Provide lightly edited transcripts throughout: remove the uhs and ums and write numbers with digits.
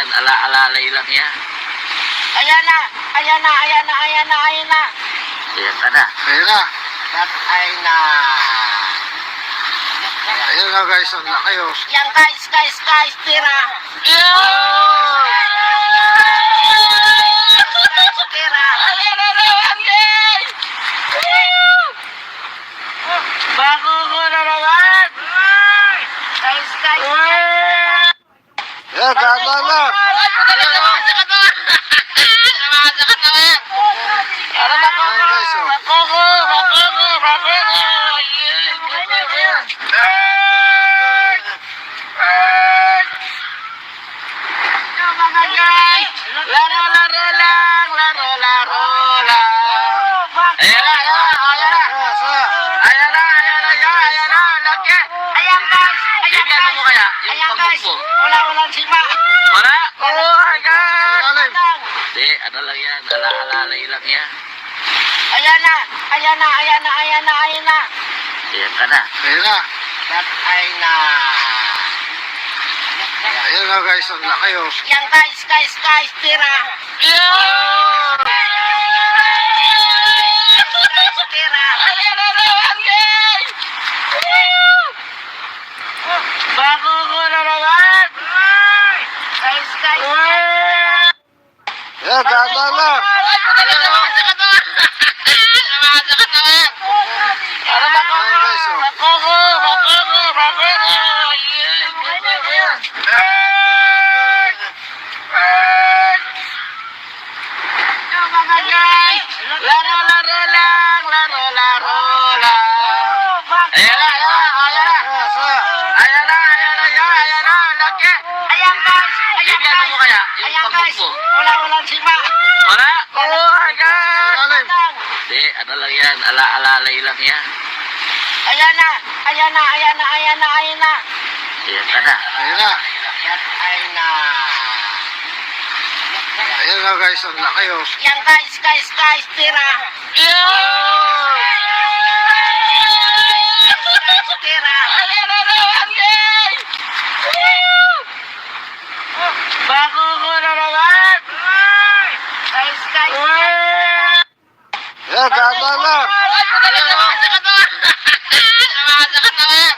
yan. Ala-alalay lang yan. Ayan na. Ayan na. Ayan na. Ayan na. Ayan na. Ayan ka na. Ayan na. That ay na. Ayan na guys, ang laki oh. Yan guys, tira. Yun! Tira. Ayan na naman, guys! Bago ko na naman. Guys. Ayan, ganda lang. Ay, padali na naman sa katawan! Namasa ka naman! Ano ba ko? Ayan guys oh. Bakoko. Laro lang. Ayan na! Laki. Ayan guys. Bibigyan mo kaya? Yung Ayan pagmuk guys. mo. Walang sima. Wala? Oh my God! Ilalim. Hindi, ano lang yan. Ala-alalay lang yan. Ayan na. Ayan ka na. Ayan na. That ay na. Ayan na guys, ang laki oh. Yan guys, tira. Yun! Tira. Ayan na naman, guys! Bago ko na naman. Guys. Ayan, ganda lang. Ay, padali na naman sa katawan! Namasa ka naman! Ano ba ko? Ayan guys oh. Bakoko. Laro lang. Ayan na! Ayan, Laki! Ayan guys. Bibigyan mo kaya? Yung Ayan pagmuk guys. mo. Walang sima. Wala? Oh my God! ilalim. Hindi, ano lang yan. Ala-alalay lang yan. Ayan na. Ayan na. Ayan ka na. Ayan na. That ay na. Ayan na guys, ang laki oh. Yan guys, tira. Yun! Tira. Ayan na naman, guys! Bago ko na naman. Guys. Ayan, ganda lang. Ay, padali na naman sa katawan! Namasa ka naman!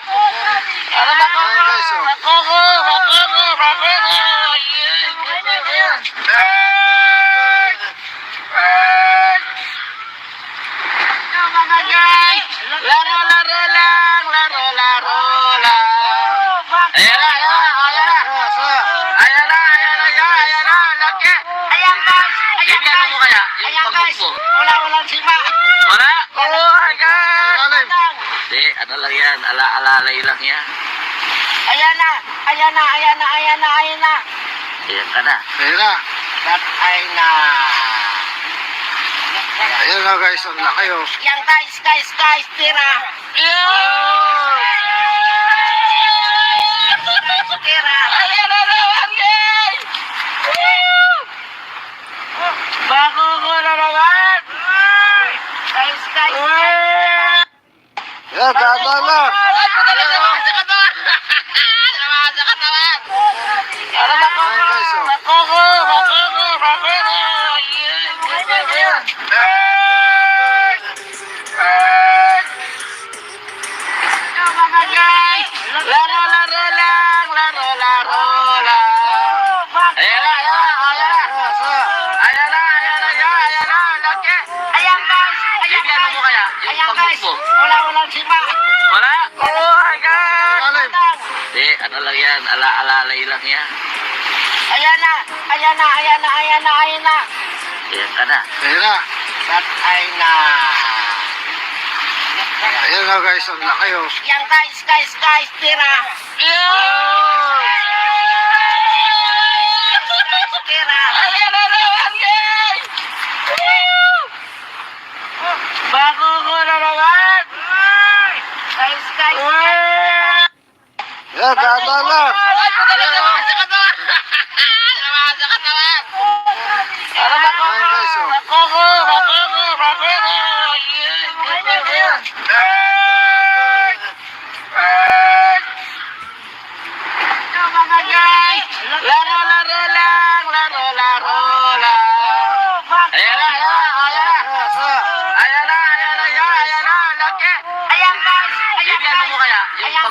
Ano ba ko? Ayan guys oh. Bakoko. Laro lang. Ayan na! Laki! Ayan guys. Bibigyan mo kaya? Yung Ayan pagmuk guys. mo. Walang sima. Wala? Oh my God! Ilalim. Hindi, ano lang yan. Ala-alalay lang yan. Ayan na. Ayan na. Ayan ka na. Ayan na. That ay na. Ayan na guys, ang laki oh. Yan guys, tira. Yun! Tira. Ayan na naman, guys! Bago ko na naman. Guys. Ayan, ganda lang. Ay, padali na naman sa katawan! Namasa ka naman! Ano ba ko? Ayan guys oh. Bakoko. Laro lang. Ayan na! Laki! Ayan guys. Bibigyan mo kaya? Yung Ayan pagmuk guys. mo. Walang sima. Wala? Oh my God! Ilalim. Hindi, ano lang yan. Ala-alalay lang yan. Ayan na. Ayan na. Ayan ka na. Ayan na. That ay na. Ayan na guys, ang laki oh. Yan guys, tira. Yun! Tira. Ayan na naman, guys! Bago ko na naman. Guys. Ayan, ganda lang. Ay, padali na naman sa katawan! Namasa ka naman! Ano ba ko? Ayan guys oh. Bakoko. Laro lang.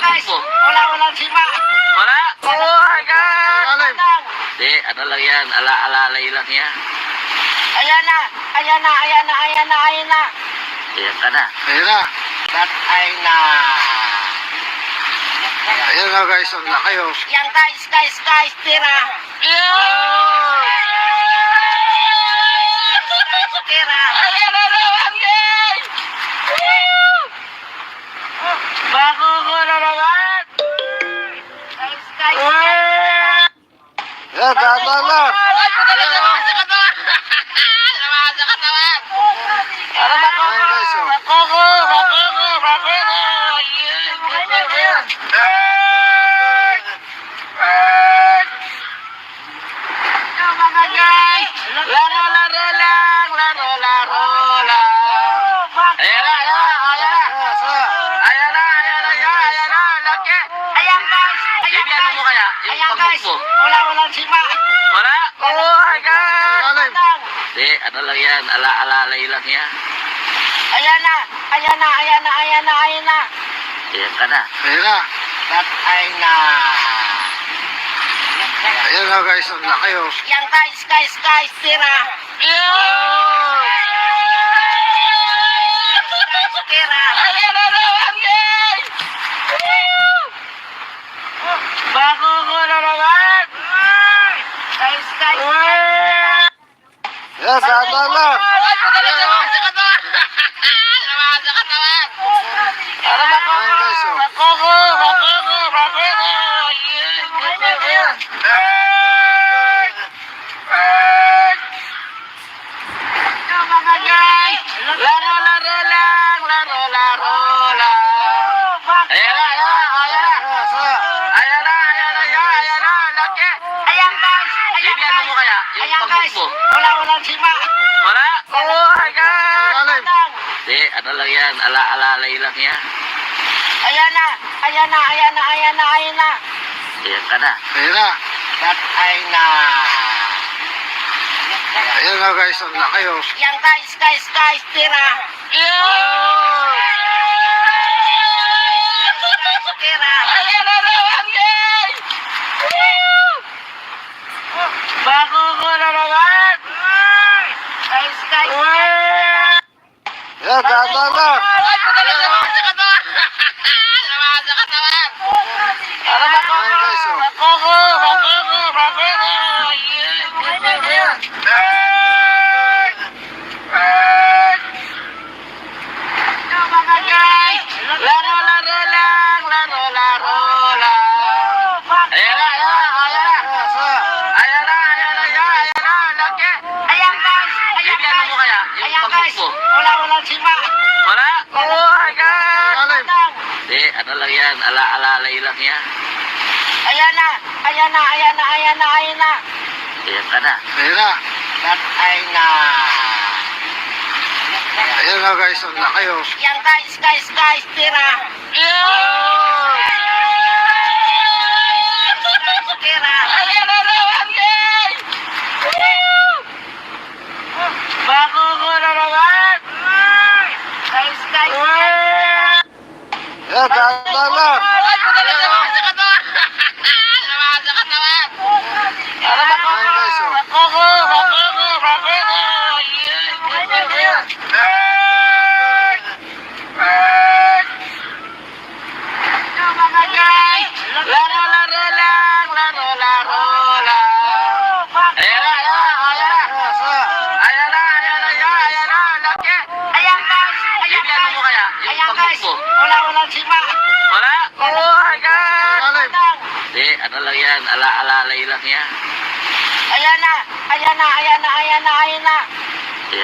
guys. mo? Walang sima. Wala? Oh my God! Ilalim. Hindi, ano lang yan, ala-alalay lang yan. Ayan na. Ayan na. Ayan na. Ayan na. Ayan na. Ayan ka na. Ayan na. That ay na. Ayan na guys, ang laki oh. Yan guys. Tira. Tira. Ayan na naman, guys! Bago ko na naman. Guys. Ayan, dahan lang. Ay, padala naman sa katawan! Laman sa katawan! Para Ayan guys oh. Bakoko. Mga guys. Laro lang. Ayan na! Ayan, Ayan na! Laki! Ayan guys. Bibiyan mo kaya? Yung Ayan guys. pag-hook mo? Walang sima. Wala? Oh my God! ilalim. Hindi, ano lang yan, ala-alalay lang yan. Ayan na. Ayan na. Ayan ka na. Ayan na. That ay na. Ayan na guys, ang laki oh. Yan guys. Tira. Tira. Ayan na naman, guys! Bago ko na naman. Guys. Ayan, dahan lang. Ay, padala naman sa katawan! Laman sa katawan! Para Ayan guys oh. Bakoko. Mga guys. Laro lang. Ayan na! Ayan na! Laki! Ayan guys. Bibiyan mo kaya? Yung Ayan guys. pag-hook mo? Walang sima. Wala? Oh my God! Ilalim. Hindi, ano lang yan, ala-alalay lang yan. Ayan na. Ayan na. Ayan ka na. Ayan na. That ay na. Ayan na guys, ang laki oh. Yan guys. Tira. Tira. Ayan na naman, guys! Bago ko na naman. Guys. Ayan, dahan lang. Ay, padala naman sa katawan! Laman sa katawan! Para Ayan guys oh. Bakoko. Mga guys. Laro lang. Ayan na! Ayan na! Laki! Ayan guys. Bibiyan mo kaya? Yung Ayan pag-hook guys. mo? Walang sima. Wala? Oh my God! Ilalim. Hindi, ano lang yan, ala-alalay lang yan. Ayan na. Ayan na. Ayan ka na. Ayan na. That ay na. Ayan na guys, ang laki oh. Yan guys. Tira. Tira. Ayan na naman, guys! Bago ko na naman. Guys. Ayan, dahan lang. Ay, padala naman sa katawan! Laman sa katawan! Para Ayan guys oh. Bakoko. Mga guys. Laro lang. Ayan na! Ayan na! Laki! Ayan guys. Bibiyan mo kaya? Yung Ayan pag-hook guys. mo? Walang sima. Wala? Oh my God! Ilalim. Hindi, ano lang yan, ala-alalay lang yan. Ayan na. Ayan na. Ayan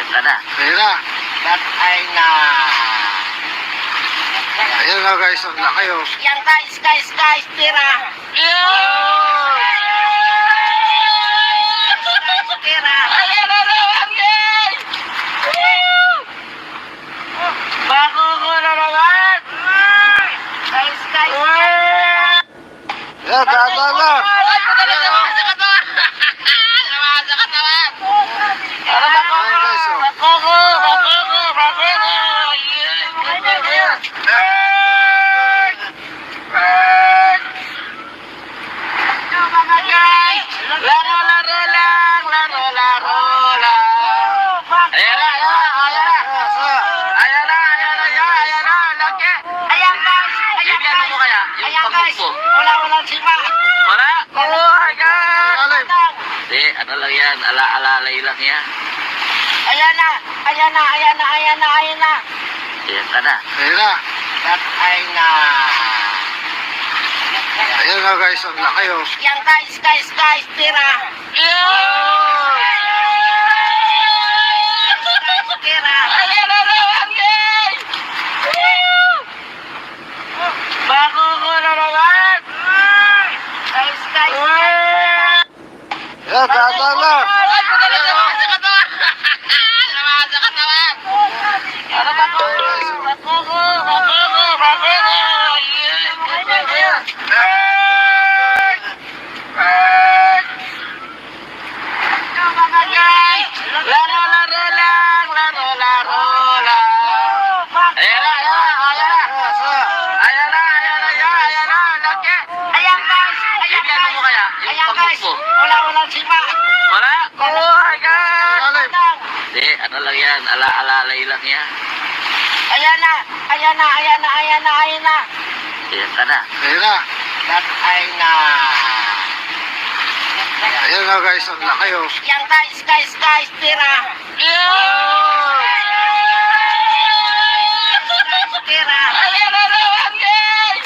ka na. Ayan na. That ay na. Ayan na guys, ang laki oh. Yan guys. Tira. Tira. Ayan na naman, guys! Bago ko na naman. Guys. Ayan, dahan lang. Ay, padala naman sa katawan! Laman sa katawan! Para Ayan guys oh. Bakoko. Ayan guys. Walang sipa. Wala? Oh my God! Ilalim. Hindi, ano lang yan, ala-alalay lang yan. Ayan na. Ayan na. Ayan na. Ayan na. Ayan na. Ayan ka na. Ayan na. That ay na. Ayan na guys, ang laki oh. Yan guys. Tira. Tira. Ayan na naman, guys! Bago ko na naman. Guys. Ayan, dahan na. Ay, padala naman sa katawan! Naman sa katawan! Ano ba ko? Laro lang! Ayan na! Laki! Ayan guys. Yung ano mo kaya? Yung Ayan guys. panghook mo? Walang sipa. Wala? Oh my God! Ilalim. Hindi, ano lang yan, ala-alalay lang yan. Ayan na. Ayan na. Ayan ka na. Ayan na. That ay na. Ayan na guys, ang laki oh. Yan guys. Tira. Tira. Ayan na naman, guys!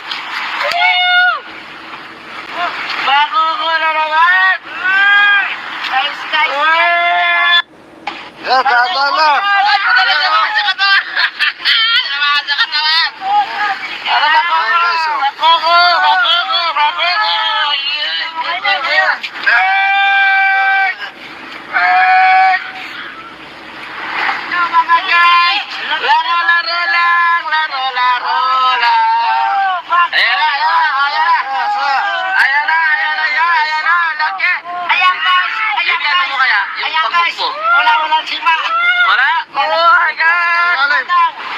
Bago ko na naman. Guys. Ayan, dahan na. Ay, padala naman sa katawan! Naman sa katawan! Ano ba ko? Ayan guys oh. Laro lang! Ayan na! Laki! Ayan guys. Yung ano mo kaya? Yung Ayan panghook guys. mo? Walang sipa. Wala? Oh my God! Ilalim.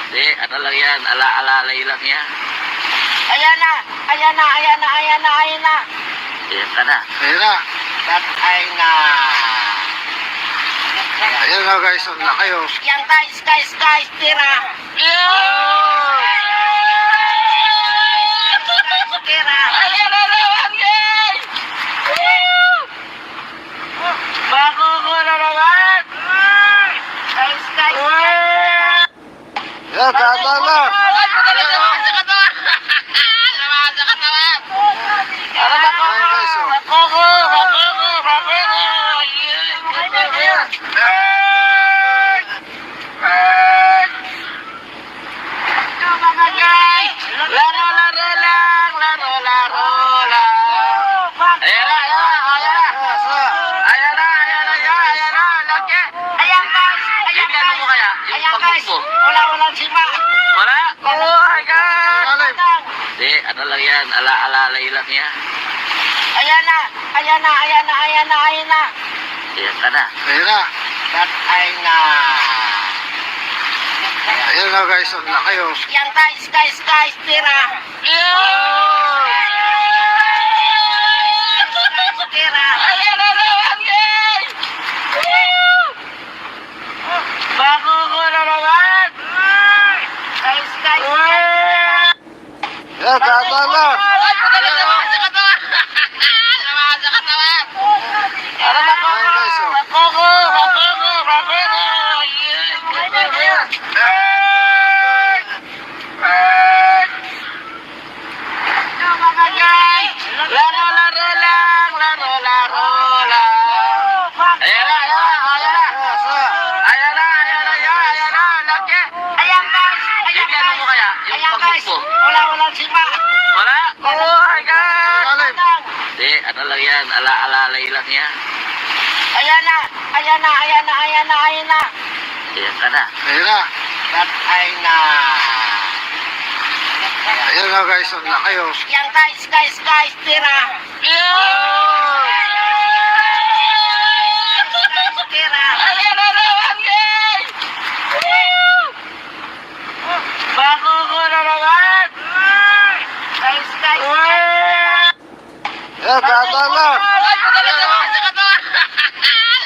Hindi, ano lang yan, ala-alalay lang yan. Ayan na. Ayan na. Ayan ka na. Ayan na. That ay na. Ayan na guys, ang laki oh. Yan guys. Tira. Tira. Ayan na naman, guys! Bago ko na naman. Guys. Ayan, dahan na. Ay, padala naman sa katawan! Naman sa katawan! Ano ba ko? Ayan guys oh. Laro lang! Ayan na! Laki! Ayan guys. Yung ano mo kaya? Yung Ayan panghook guys. mo? Walang sipa. Wala? Oh my God! Ilalim. Hindi, ano lang yan, ala-alalay lang yan. Ayan na. Ayan na. Ayan ka na. Ayan na. That ay na. Ayan na guys, ang laki oh. Yan guys. Tira. Tira. Ayan na naman, guys! Bago ko na naman. Guys. Ayan, dahan na. Ay, padala naman sa katawan! Naman sa katawan! Ano ba ko? Ayan guys oh. Laro lang! Ayan na! Laki! Ayan guys. Yung ano mo kaya? Yung Ayan panghook guys. mo? Walang sipa. Wala? Oh my God! Ilalim. Hindi, ano lang yan, ala-alalay lang yan. Ayan na. Ayan na. Ayan ka na. Ayan na. That ay na. Ayan na guys, ang laki oh. Yan guys. Tira. Tira. Ayan na naman, guys! Bago ko na naman. Guys. Ayan, dahan na. Ay, padala naman sa katawan!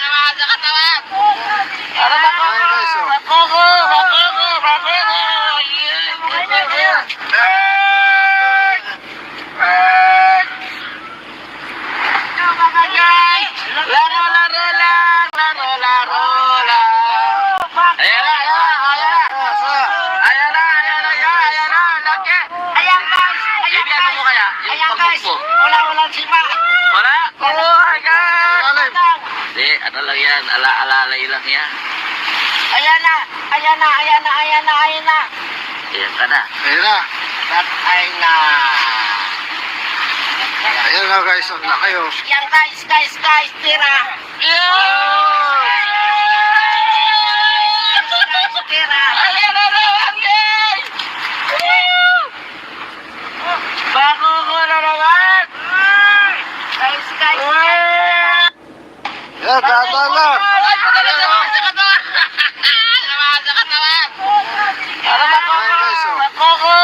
Naman sa katawan! Ano ba ko? Ayan guys oh. Guys. mo? Wala sima. Wala? Oh my God! Ilalim. Hindi, ano lang yan, alalay lang yan. Ayan na. Ayan ka na. Ayan na. Patay na. Ayan na guys, na kayo. Yan guys, tira. Tira. Ayan na naman, guys! Bago ko na naman. Guys. Ayan, tama na. Ay, padala naman sa katawan! Naman sa katawan! Ano ba ko? Ayan guys, oh. Bakoko.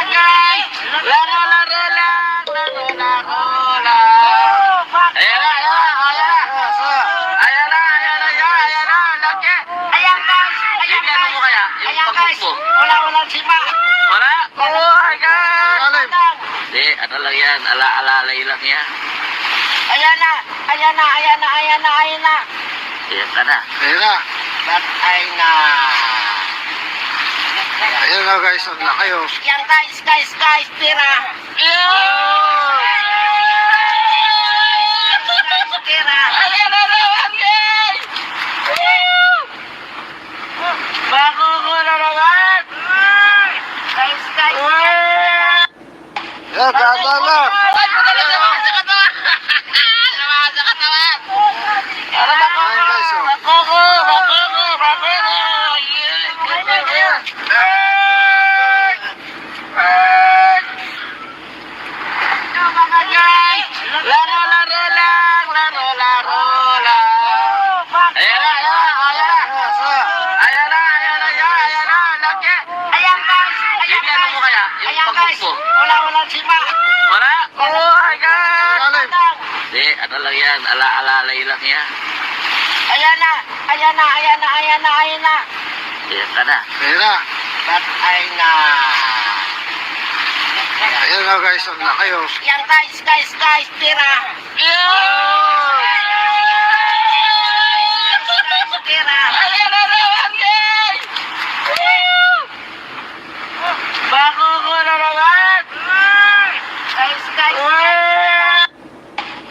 Guys, laro lang. Ayan na! Ayan na! Laki! Ayan guys. Yung ano mo kaya? Yung Ayan guys. pagbuko? Wala sima. Wala? Oh my God! Ilalim. Hindi, ano lang yan, alalay lang yan. Ayan na. Ayan ka na. Ayan na. Patay na. Ayan na guys, na kayo. Yan guys, tira. Tira. Ayan na naman, guys! Bago ko na naman. Guys. Ayan, tama na. Ay, padala naman sa katawan! Naman sa katawan! Ano ba ko? Ayan guys, oh. Bakoko. Guys, laro lang. Ayan na! Ayan na! Laki! Ayan guys. Yung ano mo kaya? Yung Ayan guys. pagbuko? Wala sima. Wala? Oh my God! Ilalim. Hindi, ano lang yan, alalay lang yan. Ayan na. Ayan ka na. Ayan na. Patay na. Ayan na guys, na kayo. Yan guys, tira. Tira. Ayan na naman, guys! Bago ko na naman. Guys.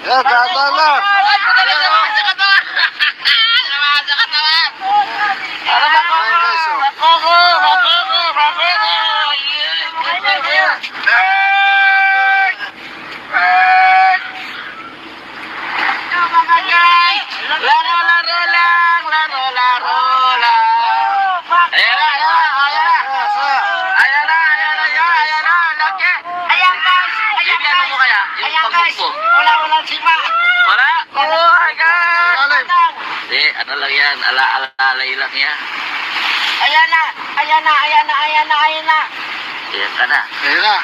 Ayan, tama na. Ay, padala naman sa katawan! Naman sa katawan! Ano ba ko? Ayan guys, oh. Bakoko. Guys, laro lang. Ayan na! Ayan na! Laki! Ayan guys. Yung ano mo kaya? Yung Ayan guys. pagbuko? Wala sima. Wala? Oh my God! Ilalim. Hindi, ano lang yan, alalay lang yan. Ayan na. Ayan ka na. Ayan na.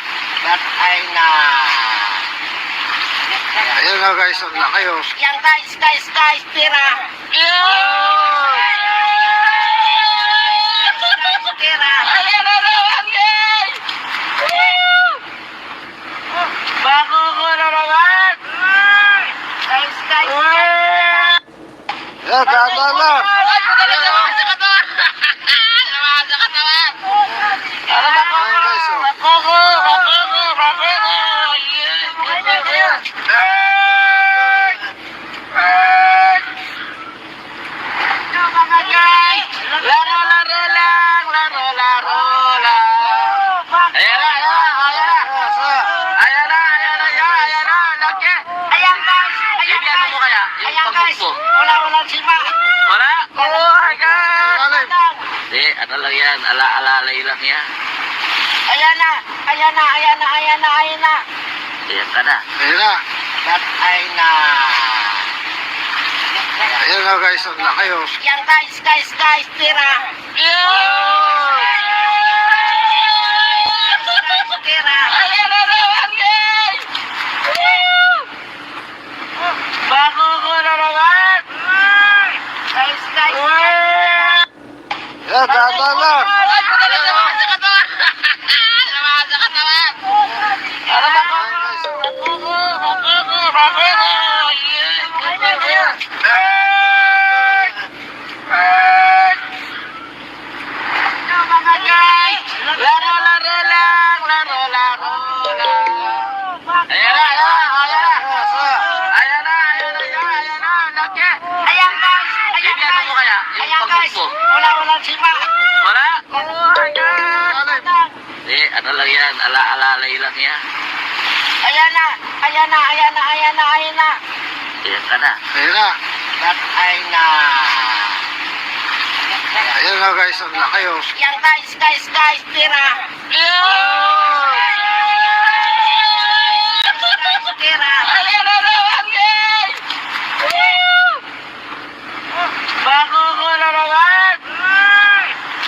Patay na. Ayan na guys, na kayo. Yan guys, tira. Tira. Ayan na naman, guys! Bago ko na naman. Guys. Ayan, tama na. Ay, padala naman sa katawan! Naman sa katawan! Ano ba ko? Ayan guys, oh. Bakoko. Guys, laro lang. Ayan na! Ayan na! Laki! Ayan guys. Yung ano mo kaya? Yung Ayan guys. pagbuko? Wala sima. Wala? Oh my God! Ilalim. Hindi, ano lang yan, alalay lang yan. Ayan na. Ayan ka na. Ayan na. Patay na. Ayan na guys, na kayo. Yan guys, tira. Tira. Ayan na naman, guys! Bago ko na naman. Guys. Ayan, tama na. Ay, padala naman sa katawan! Naman sa katawan! Ano ba ko? Ayan guys, oh. Bakoko. mo? Wala sima. Wala? Oh my God! Lalim. Hindi, ano lang yan, ala-alalay lang yan. Ayan na. Ayan ka na. Ayan na. Patay na. Ayan na guys, ang laki oh. Yan guys, tira. Tira. Ayan na naman, guys! Bago ko na naman.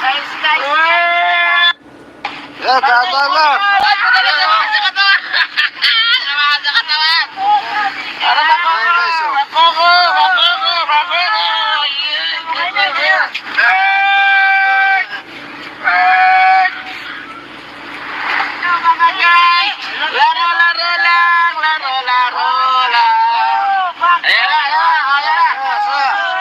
Guys. Ayan, tama na. Ay, madali naman sa katawan! Naman sa katawan! Para Ayan guys oh. Bago. Mga guys, laro lang.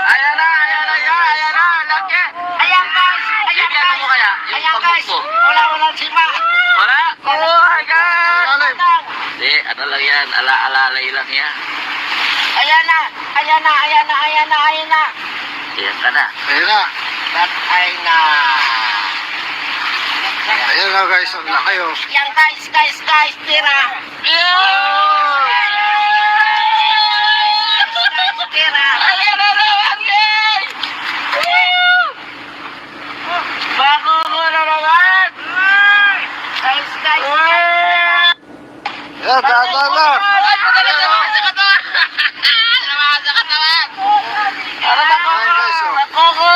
Ayan na! Ayan na! Laki! Ayan guys. Bigyan mo kaya, yung Ayan guys. pagbuko. Wala sima. Wala? Oh my God! Lalim. Hindi, ano lang yan, ala-alalay lang yan. Ayan na. Ayan ka na. Ayan na. Patay na. Ayan na guys, ang laki oh. Yan guys, tira. Tira. Ayan na naman, guys! Bago ko na naman. Guys. Ayan, tama na. Ay, madali naman sa katawan! Naman sa katawan! Para Ayan guys oh. bago.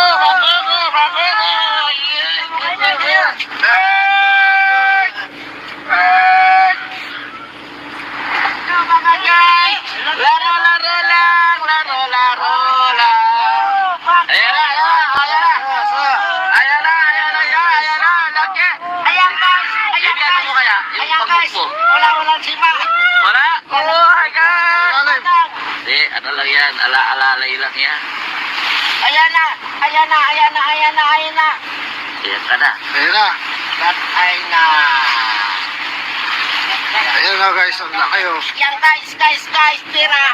Mga guys, laro lang. Ayan na! Ayan na! Laki! Ayan guys. Bigyan mo kaya, yung Ayan guys. pagbuko. Wala sima. Wala? Oh my God! Lalim. Hindi, ano lang yan, ala-alalay lang yan. Ayan na. Ayan ka na. Ayan na. Patay na. Ayan na guys, ang laki oh. Yan guys, tira. Tira.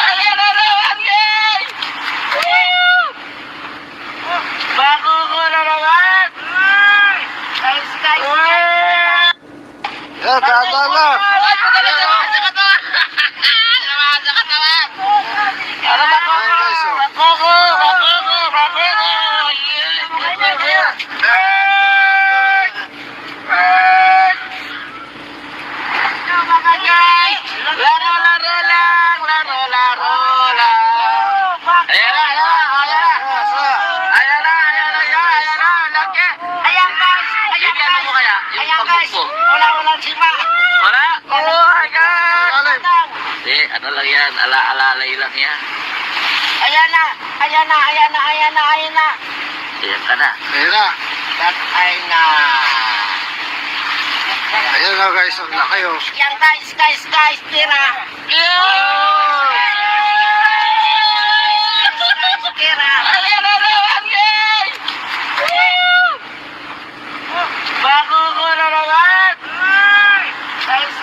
Ayan na naman, guys! Bago ko na naman. Guys. Ayan, tama na. Ay, madali naman sa katawan! Naman sa katawan! Para Ayan guys oh. bago. Mga guys, laro lang. Ayan na! Ayan na! Laki! Ayan guys. Bigyan mo kaya, yung Ayan guys. pagbuko. Wala sima. Wala? Oh my God! Lalim. Hindi, ano lang yan, ala-alalay lang yan. Ayan na. Ayan ka na. Ayan na. Patay na. Ayan na guys, ang laki oh. Yan guys, tira. Tira. Ayan na naman, guys! Bago ko na naman. Guys.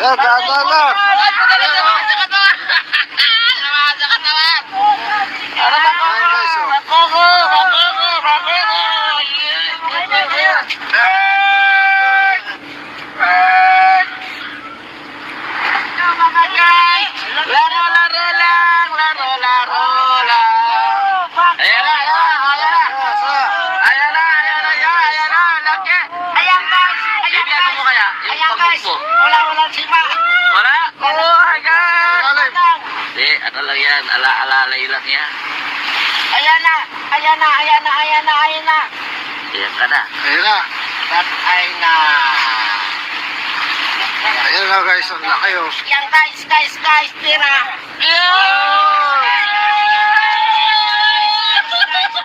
Ayan, tama na. Ay, madali naman sa katawan! Naman sa katawan! Para Ayan guys oh. bago. Mga guys, laro lang. Ayan na! Ayan na! Laki! Ayan guys. Bigyan mo kaya, yung Ayan guys. pagbuko. Wala sima. Wala? Oh my God! Lalim. Hindi, ano lang yan, ala-alalay lang yan. Ayan na. Ayan ka na. Ayan na. Patay na. Ayan na guys, ang laki oh. Yan guys, tira.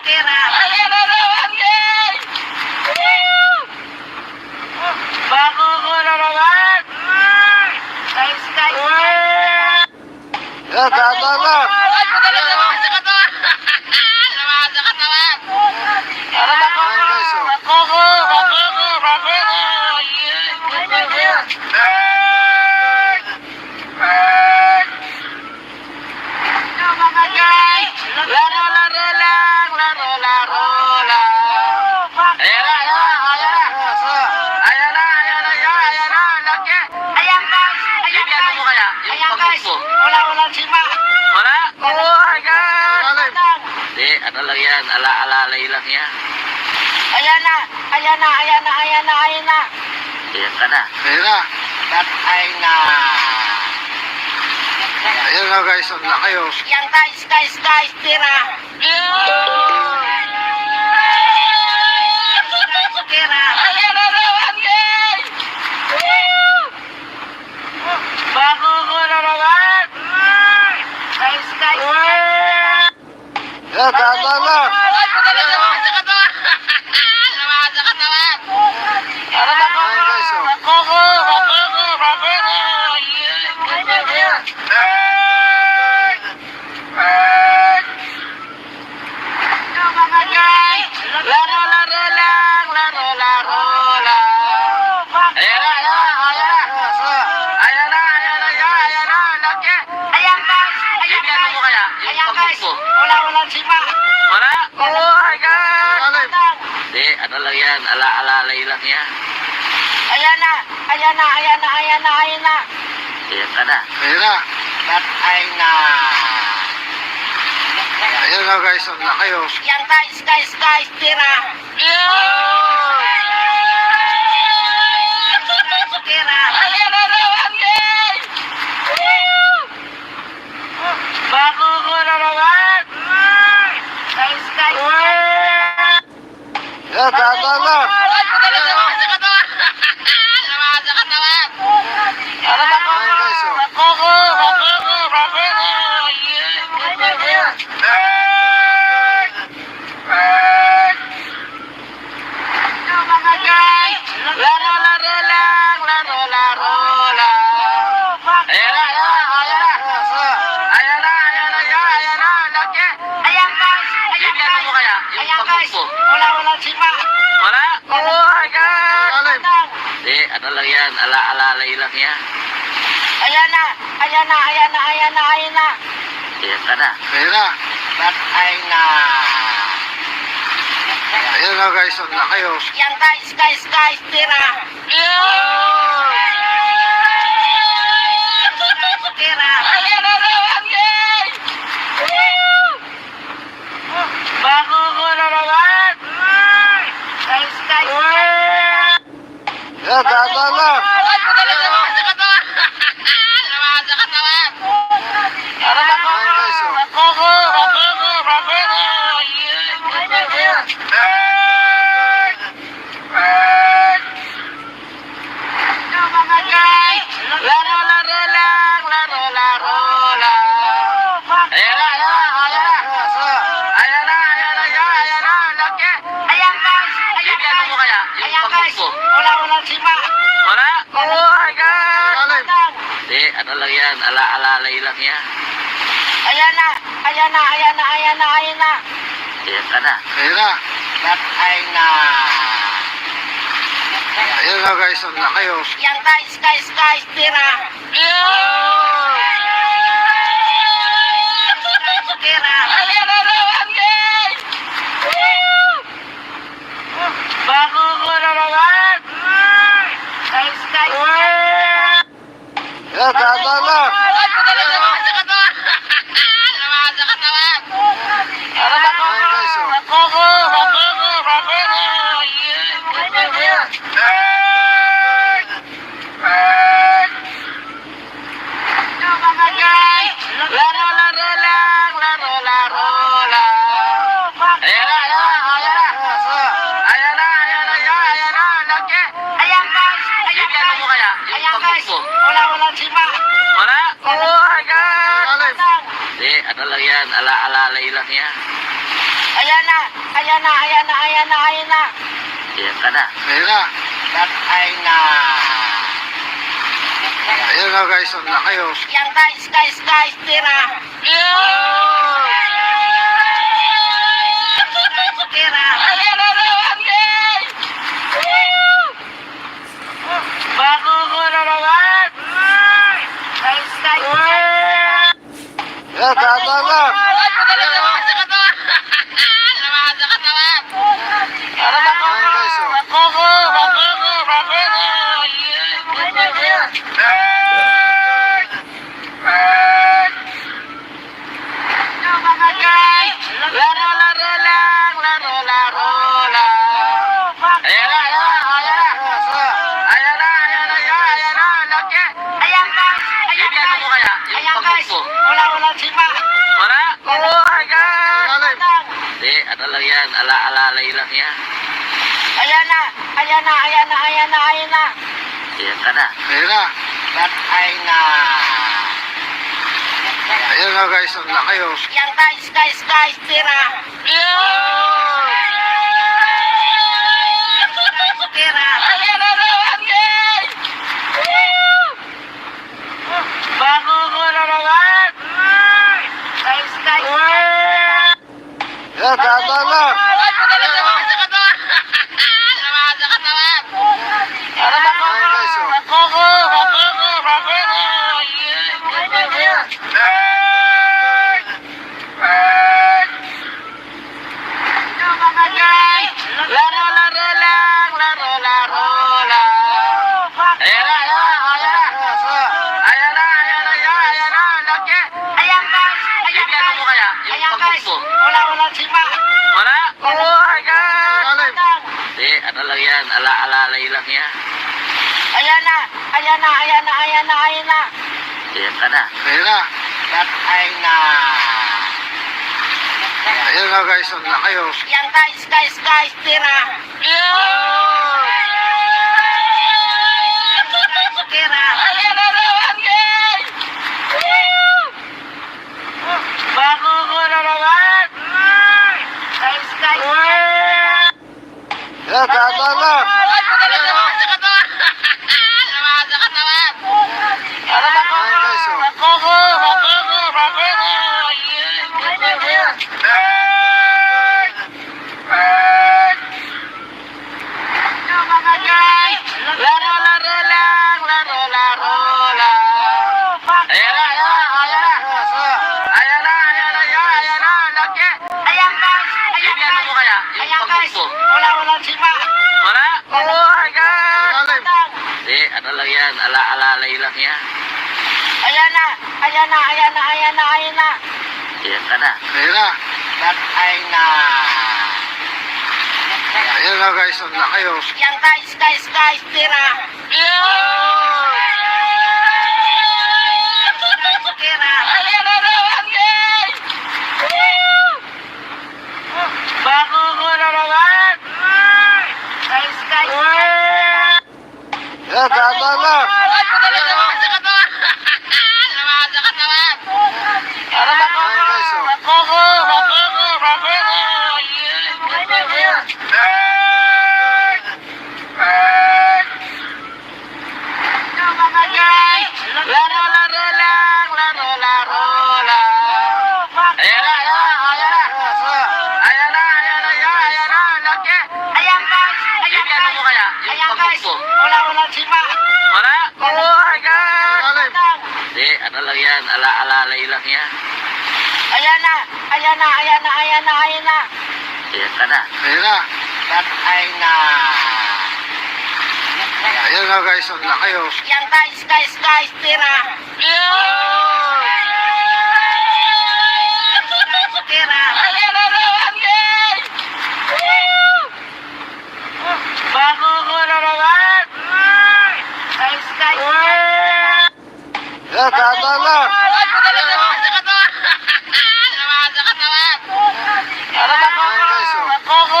Tira. Ayan na naman, guys! Bago ko na naman. Guys. Ayan, tama na. Ay, madali naman sa katawan! Naman sa katawan! Para Ayan guys oh. bago. Ayan kaya? Yung Ayan guys, pagbubo. wala sima. Wala? Oh my God! Lalim. Hindi, ano lang yan. Alalay lang yan. Ayan na. Ayan ka na. Ayan na. Tatay na. Ayan na guys, ang laki oh. Yan guys, tira. Tira. Ayan na naman, guys! Bago ko na naman. Guys. Ayan, tama na. Ay, padala naman sa katawan! Naman sa katawan! Ano ba ko? Ayan guys oh. Bakoko. Mga guys, laro lang. Ayan na! Ayan na! Laki! Ayan guys, Bigyan mo kaya? Yung Ayan guys, pagbubo. wala sima. Wala? Oh my God! Lalim. Hindi, ano lang yan. Alalay lang yan. Ayan na. Ayan ka na. Ayan na. Tatay na. Ayan na guys, ang laki oh. Yan guys, tira. Tira. Ayan na naman, guys! Bago ko na naman. Guys. Ayan, tama na. Ay, padala naman sa katawan! Naman sa katawan! Ano ba ko? Ayan guys oh. Bakoko. Mga guys, laro lang. Ayan na! Ayan na! Laki! Ayan guys, Bigyan mo kaya? Yung Ayan guys, pagbubo. wala sima. Wala? Oh my God! Lalim. Hindi, ano lang yan. Alalay lang yan. Ayan na. Ayan ka na. Ayan na. Tatay na. Ayan na guys, ang laki oh. Yan guys, tira. Tira. Ayan na naman, guys! Bago ko na naman. Guys. Ayan, tama na. Ay, padala naman sa katawan! Naman sa katawan! Ano ba ko? Ayan guys oh. Bakoko. Mga guys, laro lang. Ayan na! Ayan na! Laki! Ayan guys, Bigyan mo kaya? Yung Ayan guys, pagbubo. wala sima. Wala? Oh my God! Lalim. Hindi, ano lang yan. Alalay lang yan. Ayan na. Ayan ka na. Ayan na. Tatay na. Ayan na guys, ang laki oh. Yan guys, tira. Tira. Ayan na naman, guys! Bago ko na naman. Guys. Ayan, tama na. Ay, padala naman sa katawan! Naman sa katawan! Ano ba ko? Ayan guys oh. Bakoko. Mga guys, laro lang. Ayan na! Ayan na! Laki! Ayan guys, Bigyan mo kaya? Yung Ayan guys, pagbubo. wala sima. Wala? Oh my God! Lalim. Hindi, ano lang yan. Alalay lang yan. Ayan na. Ayan ka na. Ayan na. Tatay na. Ayan na guys, ang laki oh. Yan guys, tira. Tira. Ayan na naman, guys! Bago ko na naman. Guys. Ayan, tama na. Ay, padala naman sa katawan! Naman sa katawan! Ano ba ko? Ayan guys oh. Bakoko. guys, wala sima. Wala? Oh my God! Ilalim. Hindi, ano lang yan, ala-alalay lang yan. Ayan na. Ayan ka na. Ayan na. Patay na. Ayan na guys, ang laki oh. Yan guys, tira. Tira. Ayan na naman, guys! Bago ko na naman. Guys. Ayan, tama na. Ay, padala naman sa katawan! Naman sa katawan! Ano ba ko? Ayan guys oh. Bago. Laro lang! Ayan na! Ayan na! Laki! Ayan guys. Yung ano mo kaya? Yung Ayan guys. pagmukpo? Wala sima. Wala? Oh my God! Ilalim. Hindi, ano lang yan, ala-alalay lang yan. Ayan na. Ayan ka na. Ayan na. Patay na. Ayan na guys, ang laki oh. Yan guys, tira. Tira. Ayan na naman, guys! Bago ko na naman. Guys. Ayan, tama na. Ay, padala naman sa katawan! Naman sa katawan! Ano ba ko? Ayan guys oh. Bago. Guys. Laro lang! Ayan na! Ayan na! Laki! Ayan guys. Yung ano mo kaya? Yung Ayan guys. pagmukpo? Wala sima. Wala? Oh my God! Ilalim. Hindi, ano lang yan, ala-alalay lang yan. Ayan na. Ayan ka na. Ayan na. Patay na. Ayan na guys, ang laki oh. Yan guys, tira. Tira. Ayan na naman, guys! Bago ko na naman. Guys. Ayan, tama na. Ay, padala naman sa katawan! Naman sa katawan! Ano ba ko? Ayan guys oh. Bago. Guys. Laro lang! Ayan na! Ayan na! Laki! Ayan guys. Yung ano mo kaya? Yung Ayan guys. pagmukpo? Wala sima. Wala? Oh my God! Ilalim. Hindi, ano lang yan, ala-alalay lang yan. Ayan na. Ayan ka na. Ayan na. Patay na. Ayan na guys, ang laki oh. Yan guys, tira. Tira. Ayan na naman, guys! Bago ko na naman. Guys. Ayan, tama na. Ay, padala naman sa katawan! Naman sa katawan! Ano ba ko? Ayan guys oh. Bago.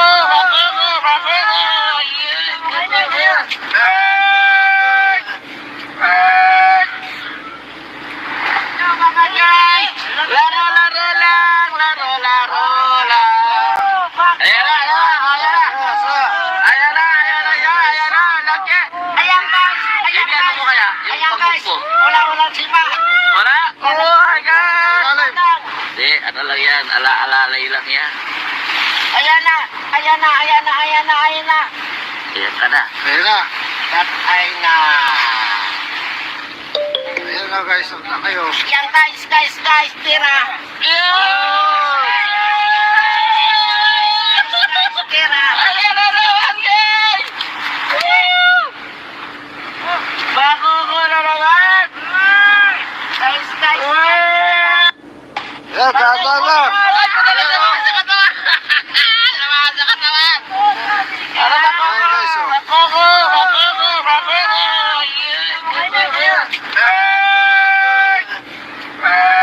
Guys. Laro lang! Ayan na! Ayan na! Laki! Ayan guys. Yung ano mo kaya? Yung Ayan guys. pagmukpo? Wala sima. Wala? Oh my God! Ilalim. Hindi, ano lang yan, ala-alalay lang yan. Ayan na. Ayan ka na. Ayan na. Patay na. Ayan na guys, ang laki oh. Yan guys, tira. Tira. Ayan na naman, guys! Bago ko na naman. Guys. Ayan, tama na. Ay, padala naman sa katawan! Naman sa katawan! Ano ba ko? Ayan guys oh. Bago. Ayan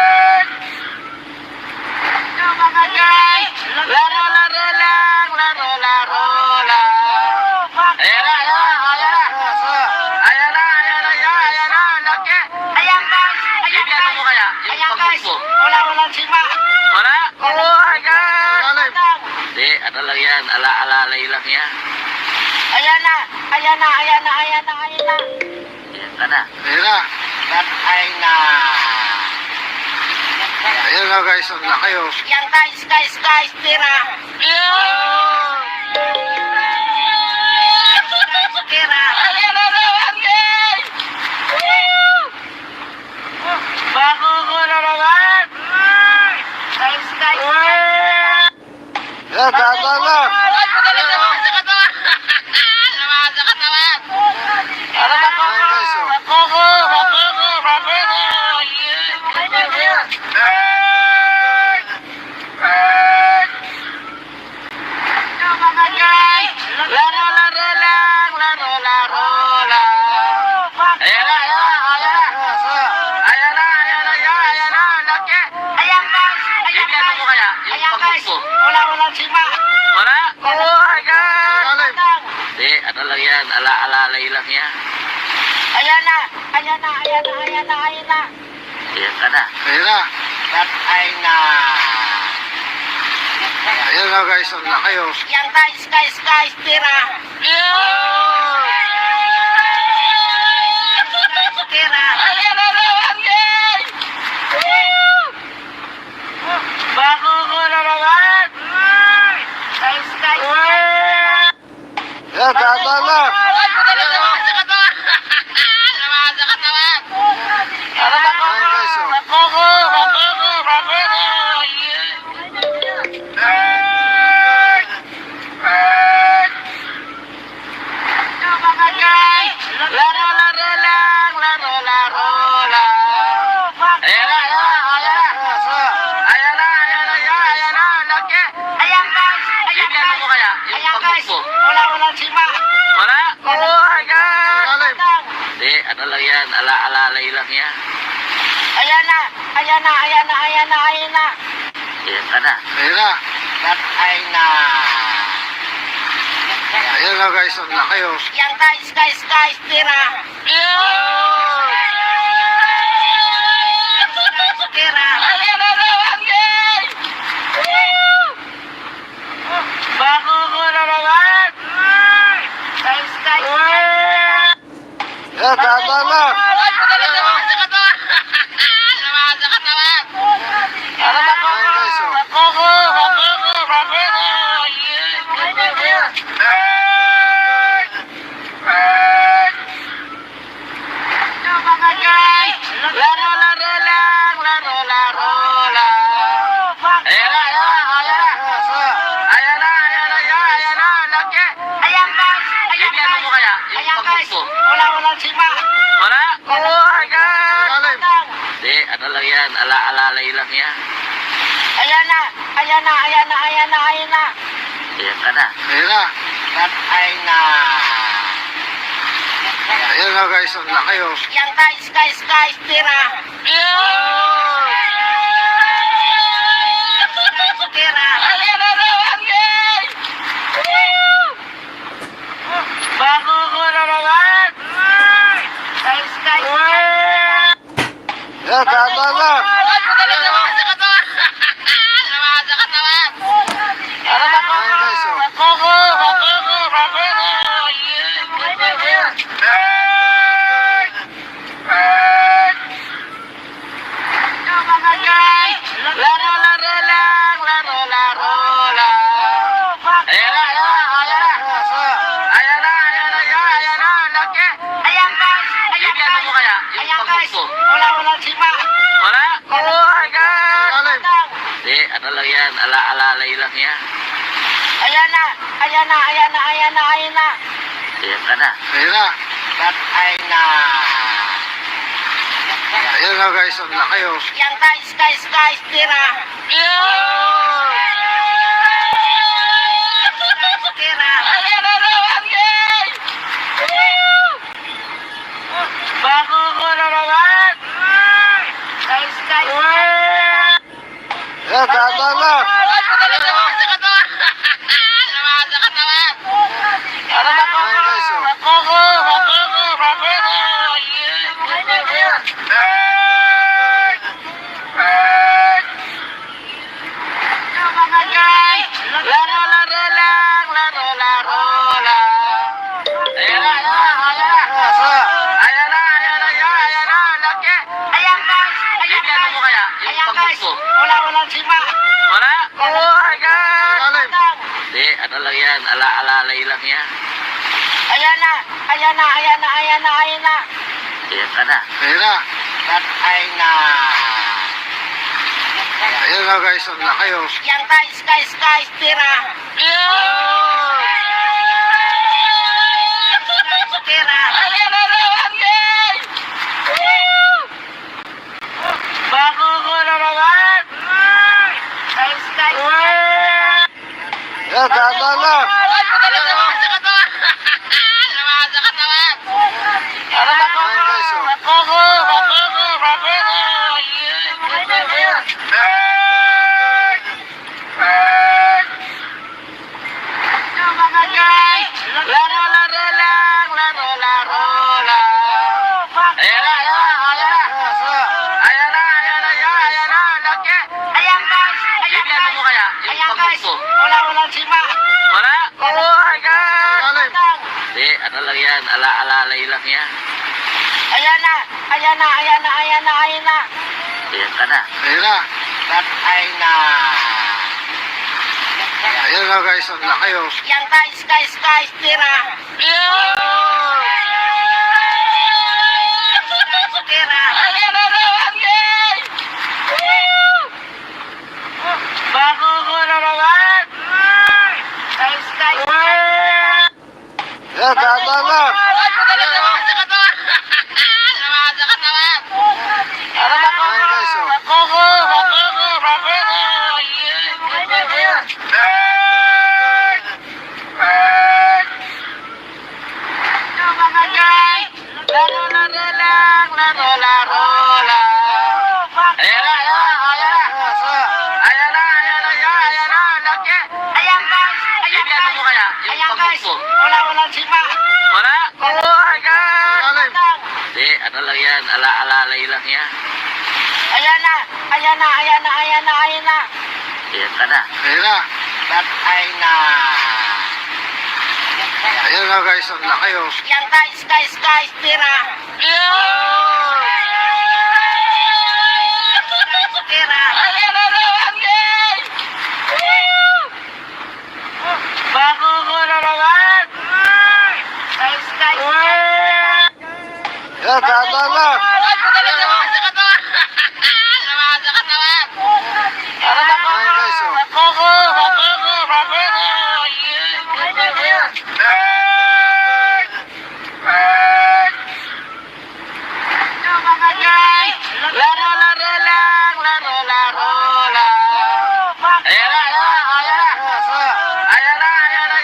guys. mo? Walang sima. Wala? Oh my God! Ilalim. Hindi, ano lang yan, alalay lang yan. Ayan na. Yan ka na. Ayan na. Patay na. Ayan na guys, ang laki oh. Yan guys, tira. Tira. Bago ko na naman! Guys. Ayan, dahan na. Laman sa katawan! Laman sa katawan! Ano ba ko? Ayan guys oh. Bakoko! Mga guys. Laro lang! Ayan na! Laki! Ayan guys. Hindi, ano mo kaya? Yung Ayan guys. pagbuko. Walang sima. Wala? Oh my God! Ilalim. Hindi, ano lang yan, alalay lang yan. Ayan na. Yan ka na. Ayan na. Patay na. Ayan na guys, ang laki oh. Yan guys, tira. Tira. Bago ko na naman! Guys. Ayan, dahan na. Laman sa katawan! Laman sa katawan! Ano ba ko? Ayan guys oh. Bakoko! Mga guys. Laro lang! Ayan na! Laki! Ayan guys. Hindi, ano mo kaya? Yung Ayan guys. pagbuko. Walang sima. Wala? Oh my God! Ilalim. Hindi, ano lang yan, alalay lang yan. Ayan na. Yan ka na. Ayan na. Patay na. Ayan na guys, ang laki oh. Yan guys, tira. Tira. Bago ko na naman! Guys. Ayan, dahan na. Laman sa katawan! Laman sa katawan! Ano ba ko? Ayan guys oh. Bakoko! Mga guys. Laro lang! Ayan na! Laki! Ayan guys. Hindi, ano mo kaya? Yung Ayan guys. pagbuko. Walang sima. Wala? Oh my God! Ilalim. Hindi, ano lang yan, alalay lang yan. Ayan na. Yan ka na. Ayan na. Patay na. Ayan na guys, ang laki oh. Yan guys, tira. Tira. Bago ko na naman! Guys. Ayan, dahan na. Laman sa katawan! Laman sa katawan! Ano ba ko? Ayan guys oh. Bakoko! Mga guys. Laro lang! Ayan na! Laki! Ayan guys. Hindi, ano mo kaya? Yung Ayan guys. pagbuko. Walang sima. Wala? Oh my God! Ilalim. Hindi, ano lang yan, alalay lang yan. Ayan na. Yan ka na. Ayan na. Patay na. Ayan na guys, ang laki oh. Yan guys, tira. Tira. Bago ko na naman! Guys. Ayan, dahan na. Laman sa katawan! Laman sa katawan! Ano ba ko? Ayan guys oh. Bakoko! guys, walang sima. Wala? Oh my God! Ilalim. Hindi, ano lang yan, ala-alalay lang yan. Ayan na. Ayan ka na. Ayan na. Patay na. Ayan na guys, ang laki oh. Yan guys, tira. Tira. Ayan na naman, guys! Bago ko na naman. Guys. Ayan, dahan lang. Ay, padala naman sa katawan! Naman sa katawan! Ano ba ko? Ayan guys oh. Bago. Mga guys, laro lang. Ayan na! Ayan na! Laki! Ayan guys, Bigyan mo kaya, yung Ayan guys, pangmukso. walang sima. Wala? Oh my God! Ilalim. Hindi, ano lang yan, ala-alalay lang yan. Ayan na. Ayan ka na. Ayan na. Patay na. Ayan na guys, ang laki oh. Yan guys, tira. Tira. Ayan na naman, guys! Bago ko na naman. Guys. Ayan, dahan lang. Ay, padala naman sa katawan! Naman sa katawan! Ano ba ko? Ayan guys oh. Bago. Mga guys, laro lang. Ayan na! Ayan na! Laki! Ayan guys, Bigyan mo kaya, yung Ayan guys, pangmukso. walang sima. Wala? Oh my God! Ilalim. Hindi, ano lang yan, ala-alalay lang yan. Ayan na. Ayan ka na. Ayan na. Patay na. Ayan na guys, ang laki oh. Yan guys, tira. Tira. Ayan na naman, guys! Bago ko na naman. Guys. Ayan, dahan lang. Ay, padala naman sa katawan! Naman sa katawan! Ano ba ko? Ayan guys oh. Bago. Mga guys, laro lang. Ayan na! Ayan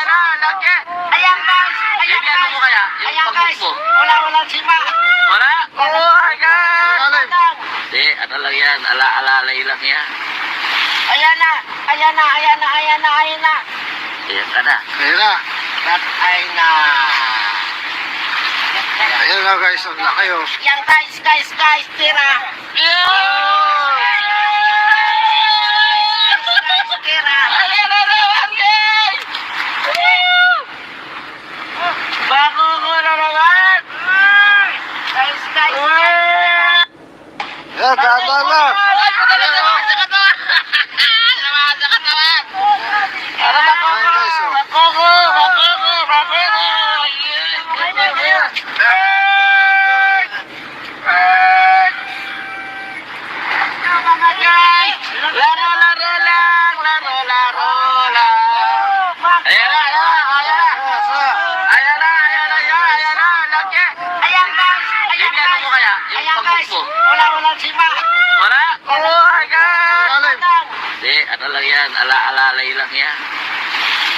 na! Laki! Ayan guys, Bigyan mo kaya, yung Ayan guys, pangmukso. walang sima. Wala? Oh my God! Ilalim. Hindi, ano lang yan, ala-alalay lang yan. Ayan na. Ayan ka na. Ayan na. Patay na. Ayan na guys, ang laki oh. Yan guys, tira. Tira. Ayan na naman, guys! Bago ko na naman. Guys. Ayan, dahan lang. Ay, padala naman sa katawan! Naman sa katawan! Ano ba ko? Ayan guys oh. Bago. Mga guys, laro lang. Ayan na! Ayan na! Laki! Ayan guys, Bigyan mo kaya, yung Ayan guys, pangmukso. walang sima. Wala? Oh my God! Ilalim. Hindi, ano lang yan, ala-alalay lang yan.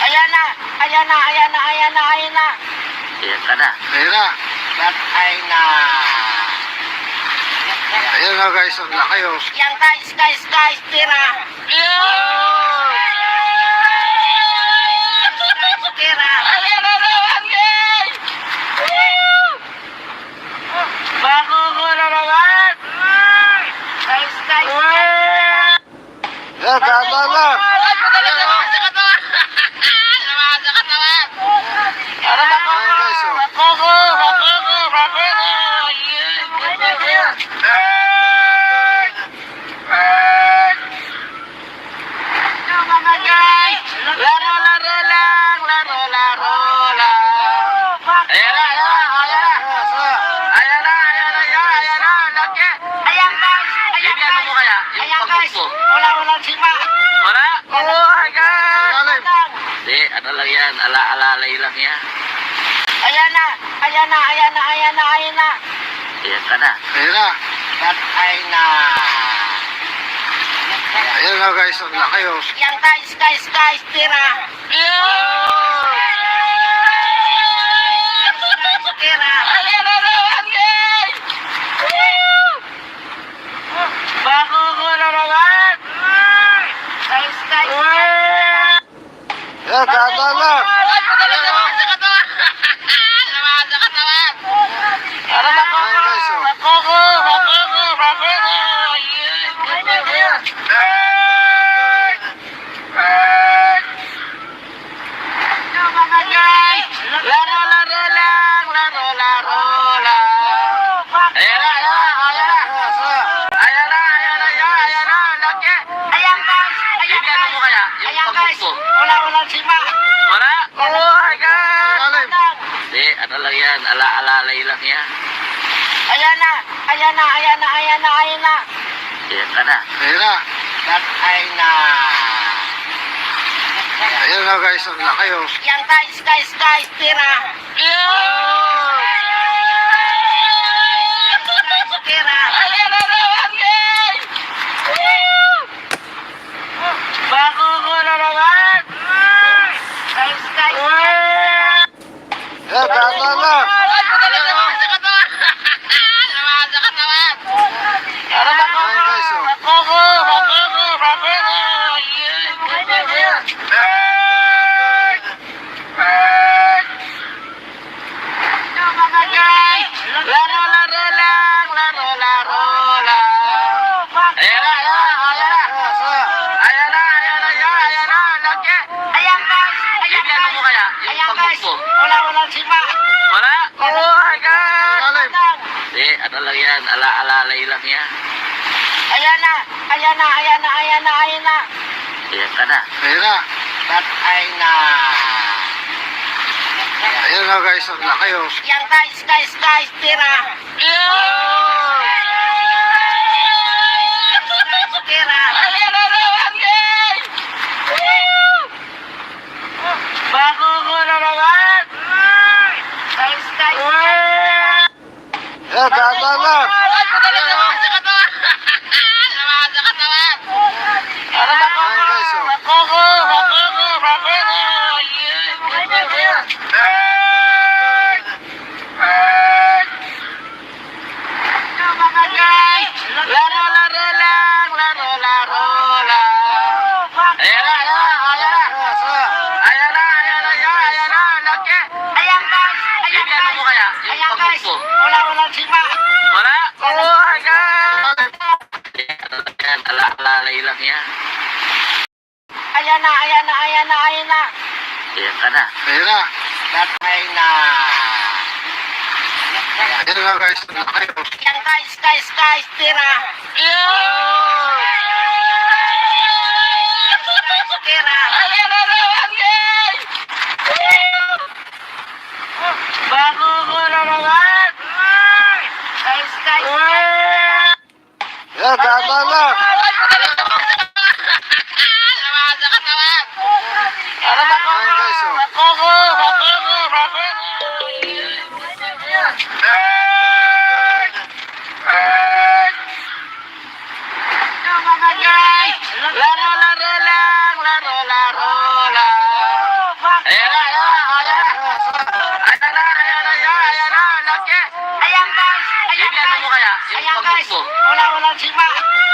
Ayan na. Ayan ka na. Ayan na. Patay na. Ayan na guys, ang laki oh. Yan guys, tira. Tira. Ayan na naman, guys! Bago ko na naman. Guys. Ayan, dahan lang. Ay, padala naman sa katawan! Naman sa katawan! Ano ba ko? Ayan guys oh. Bago. Ayan guys. Wala sima. Wala? Oh my God! Ilalim. Hindi, ano lang yan, ala-alalay lang yan. Ayan na. Ayan ka na. Ayan na. That ay na. Ayan na guys, ang laki oh. Yan guys, tira. Tira. Ayan na naman, guys! Bago ko na naman. Guys. Ayan, dahan lang. Ay, padala naman sa katawan! Naman sa katawan! Ano ba ko? Ayan guys oh. Bakoko. Mga guys, laro lang. Ayan na! Laki! Ayan guys. Bigyan mo kaya yung Ayan guys. pagbuko. Wala sima. Wala? Oh my God! Ilalim. Hindi, ano lang yan, ala-alalay lang yan. Ayan na. Ayan ka na. Ayan na. That ay na. Ayan na guys, ang laki oh. Yan guys, tira. Tira. Ayan na naman, guys! Bago ko na naman. Guys. Ayan, dahan lang. Ay, padala naman sa katawan! Naman sa katawan! Ano ba ko? Ayan guys oh. Bakoko. Mga guys, laro lang. Ayan na! Ayan na! Laki! Ayan guys. Bigyan mo kaya yung Ayan guys. pagbuko. Wala sima. Wala? Oh my God! Ilalim. Hindi, ano lang yan, ala-alalay lang yan. Ayan na. Ayan ka na. Ayan na. That ay na. Ayan na guys, ang laki oh. Yan guys, tira. Tira. Ayan na naman, guys! Bago ko na naman. Guys. Ayan, dahan lang. Ay, padala naman sa katawan! Naman sa katawan! Ano ba ko? Ayan guys oh. Bakoko. Mga guys, laro lang. Ayan na! Ayan na! Laki! Ayan guys. Bigyan mo kaya yung Ayan guys. pagbuko. Wala sima. Wala? Oh my God! Ilalim. Hindi, ano lang yan, ala-alalay lang yan. Ayan na. Ayan ka na. Ayan na. That ay na. Ayan na guys, ang laki oh. Yan guys, tira. Tira. Ayan na naman, guys! Bago ko na naman. Guys. Ayan, dahan lang. Ay, padala naman sa katawan! Naman sa katawan! Ano ba ko? Ayan guys oh. Bakoko. Mga guys, laro lang. Ayan na! Ayan na! Laki! Ayan guys. Bigyan mo kaya yung Ayan guys. pagbuko. Wala sima.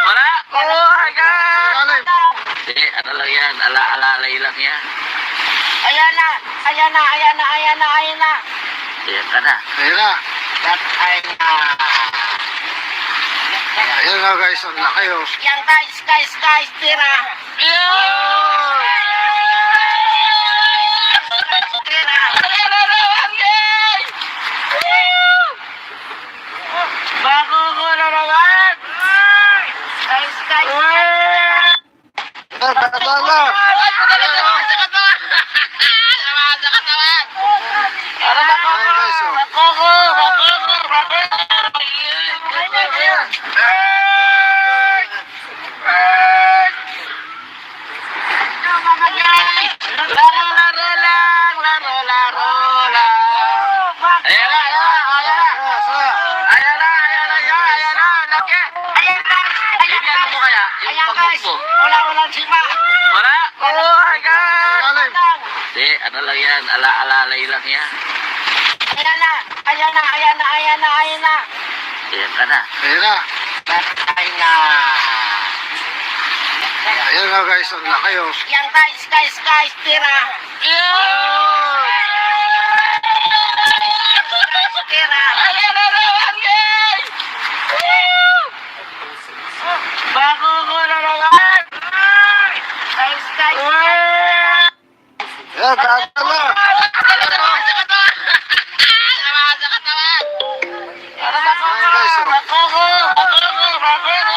Wala? Oh my God! Ilalim. Hindi, ano lang yan, ala-alalay lang yan. Ayan na. Ayan ka na. Ayan na. That ay na. Ayan na guys, ang laki oh. Yan guys, tira. Tira. Ayan na naman, guys! Bago ko na naman. Guys. Ayan, dahan lang. Ay, padala naman sa katawan! Naman sa katawan! Ano ba ko? Ayan guys oh. Bakoko. Ayan! Yung Ayan guys, pangmok mo. wala sima. Wala? Oh my God! Ilalim. Hindi, ano lang yan. Ala-alalay lang yan. Ayan na. Ayan ka na. Ayan na. Patay na. Ayan na guys, ang laki oh. Yan guys, tira. Tira. Ayan na naman, guys! Bago ko na naman. Guys. Ayan, tata na. Namasa ka to! Namasa ka naman! Ayan guys oh. Ayan na, ayan na!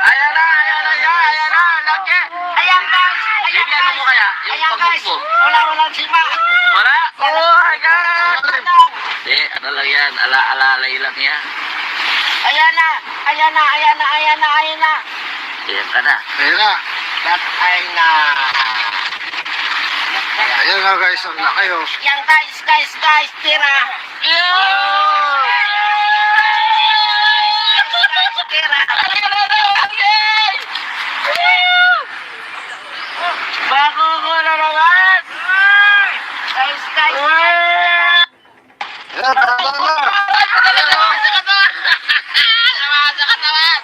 Ayan na, ayan na, ayan na! Laki! Ayan guys. Baby, ano mo kaya? Yung Ayan pangmok guys. mo. Wala sima. Wala? Oh my God! Ilalim. Hindi, ano lang yan. Ala-alalay lang yan. Ayan na. Ayan ka na. Ayan na. Patay na. Ayan na guys, ang laki oh. Yan guys, tira. Tira. Ayan na naman, guys! Bago ko na naman. Guys. Ayan, tata na. Namasa ka to! Namasa ka naman!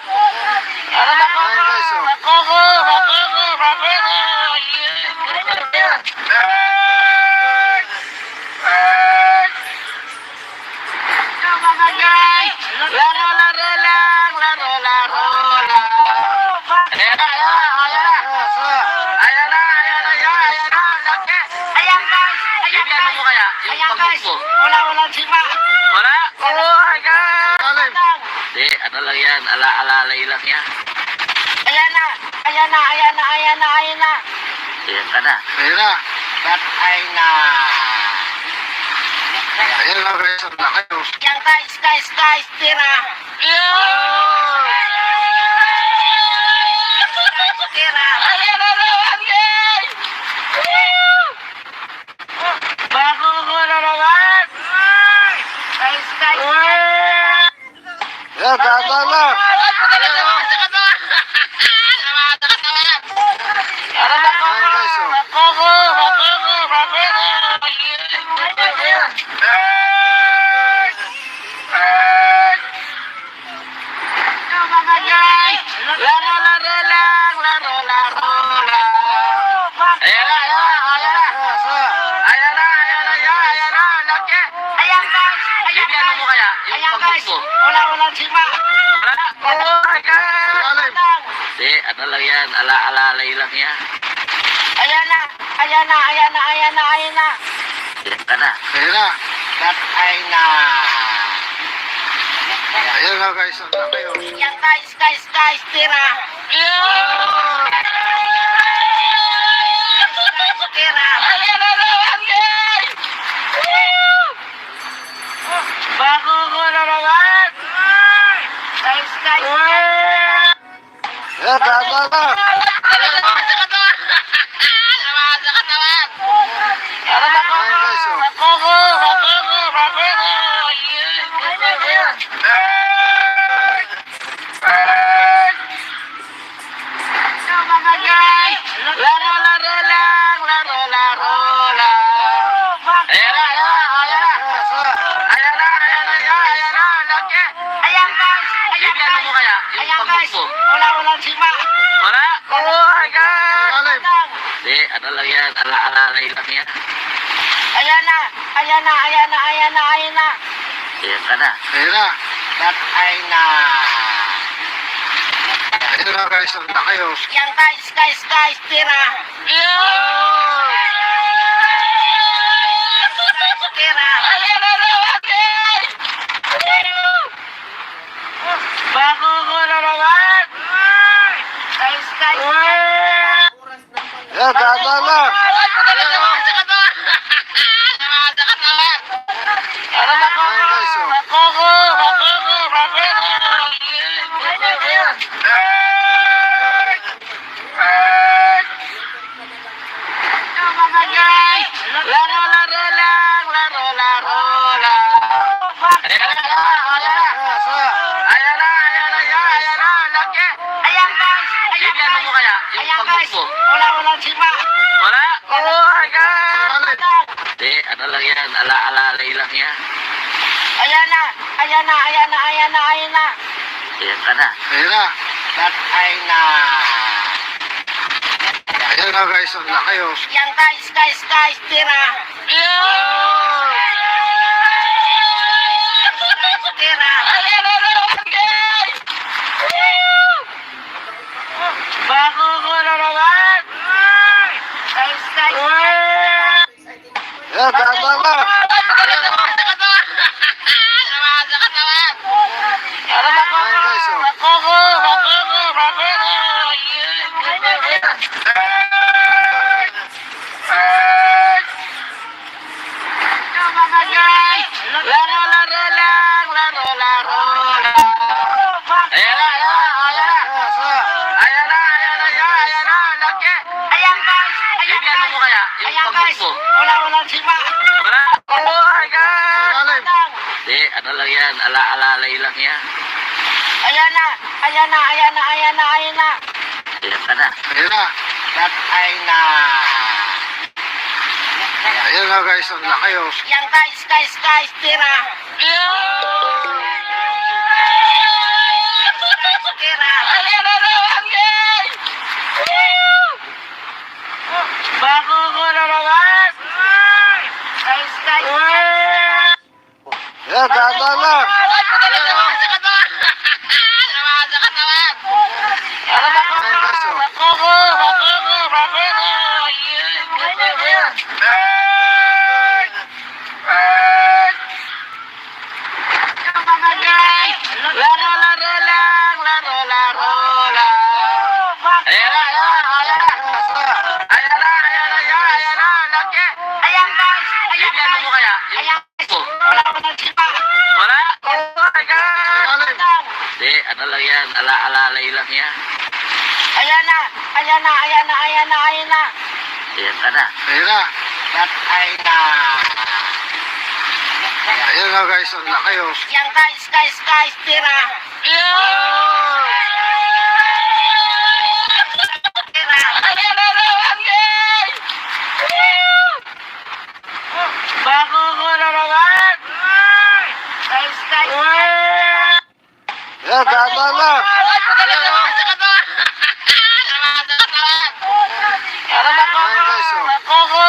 Ayan guys oh. Ayan na, ayan na, ayan na! Ayan na, ayan na, ayan na! Laki! Ayan guys. Baby, ano mo kaya? Yung Ayan pangmok guys. mo. Wala sima. Wala? Oh my God! Ilalim. Hindi, ano lang yan. Ala-alalay lang yan. Ayan na. Ayan ka na. Ayan na. Patay na. Ayan na guys, ang laki oh. Yan guys, tira. Tira. Ayan na naman, guys! Bago ko na naman. Guys. Ayan, tata na. Namasa ka to! Namasa ka naman! Ayan guys oh. Ayan na, ayan na, ayan na! Ayan na, ayan na, ayan na! Laki! Ayan guys. Baby, ano mo kaya? Yung Ayan pangmok guys. mo. Wala sima. Wala? Oh my God! Ilalim. Hindi, ano lang yan. Ala-alalay lang yan. Ayan na. Ayan ka na. Ayan na. Patay na. Ayan na guys, ang laki oh. Yan guys, tira. Tira. Ayan na naman, guys! Bago ko na naman. Guys. Ayan, tata na. Namasa ka to! Namasa ka naman! Ayan guys oh. Ayan na, ayan na, ayan na! Ayan na, ayan na, ayan na! Laki! Ayan guys. Baby, ano mo kaya? Yung Ayan pangmok guys. mo. Wala sima. Wala? Oh my God! Ilalim. Hindi, ano lang yan. Ala-alalay lang yan. Ayan na. Ayan ka na. Ayan na. Patay na. Ayan na guys, ang laki oh. Yan guys, tira. Tira. Ayan na naman, guys! Bago ko na naman. Guys. Ayan, tata na. Namasa ka to! Namasa ka naman! Ayan guys oh. mo kaya yung Ayan pagmuk guys. mo? Walang sima. Wala? Oh my God! Ayan. Hindi, ano lang yan, ala-alalay lang yan. Ayan na. Ayan na. Ayan na. Ayan na. Ayan na. Ayan ka na. Ayan na. Patay na. Ayan na guys, ang laki oh. Yan guys. Tira. Tira. Ayan na naman, guys! Bago ko na naman. Guys. Ayan, tama na. Ayan guys oh. Bakoko. Mga guys. Laro lang. Ayan na, Ayan na. laki! Ayan guys. Bigyan mo kaya yung Ayan pagmuk guys. mo? Walang sima. Wala? Oh my God! Malalim. Hindi, ano lang yan, ala-alalay lang yan. Ayan na. Ayan na. Ayan ka na. Ayan na. Patay na. Ayan na guys, ang laki oh. Yan guys. Tira. Tira. Ayan na naman, guys! Bago ko na naman. Guys. Ayan, tama na. Ayan guys oh. Bakoko. Mga guys. Laro lang. Ayan na, laki! Ayan guys. Bigyan mo kaya yung Ayan pagmuk mo? walang sima. Wala? Oh my God! Malalim. Hindi, ano lang yan, ala-alalay lang yan. Ayan na. Ayan na. Ayan ka na. Ayan na. Patay na. Ayan na guys, ang laki oh. Yan guys. Tira. Tira. Ayan na naman, guys! Bago ko na naman. Guys. Ayan, tama na. Ayan guys oh. Bakoko.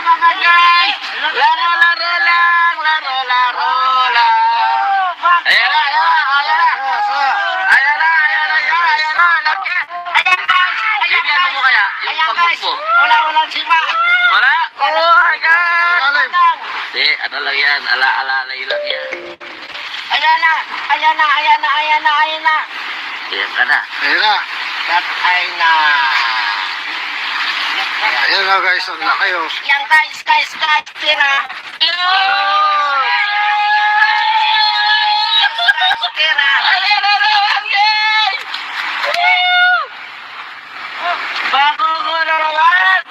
Mga guys. Laro lang. Ayan na, laki! Ayan guys. Bigyan mo kaya yung Ayan pagmuk guys. mo? Walang sima. Wala? Oh my God! Malalim. Hindi, ano lang yan, ala-alalay lang yan. Ayan na. Ayan na. Ayan ka na. Ayan na. Patay na. Ayan na guys, ang laki oh. Yan guys. Tira. Tira. Ayan na naman, guys! Bago ko na naman.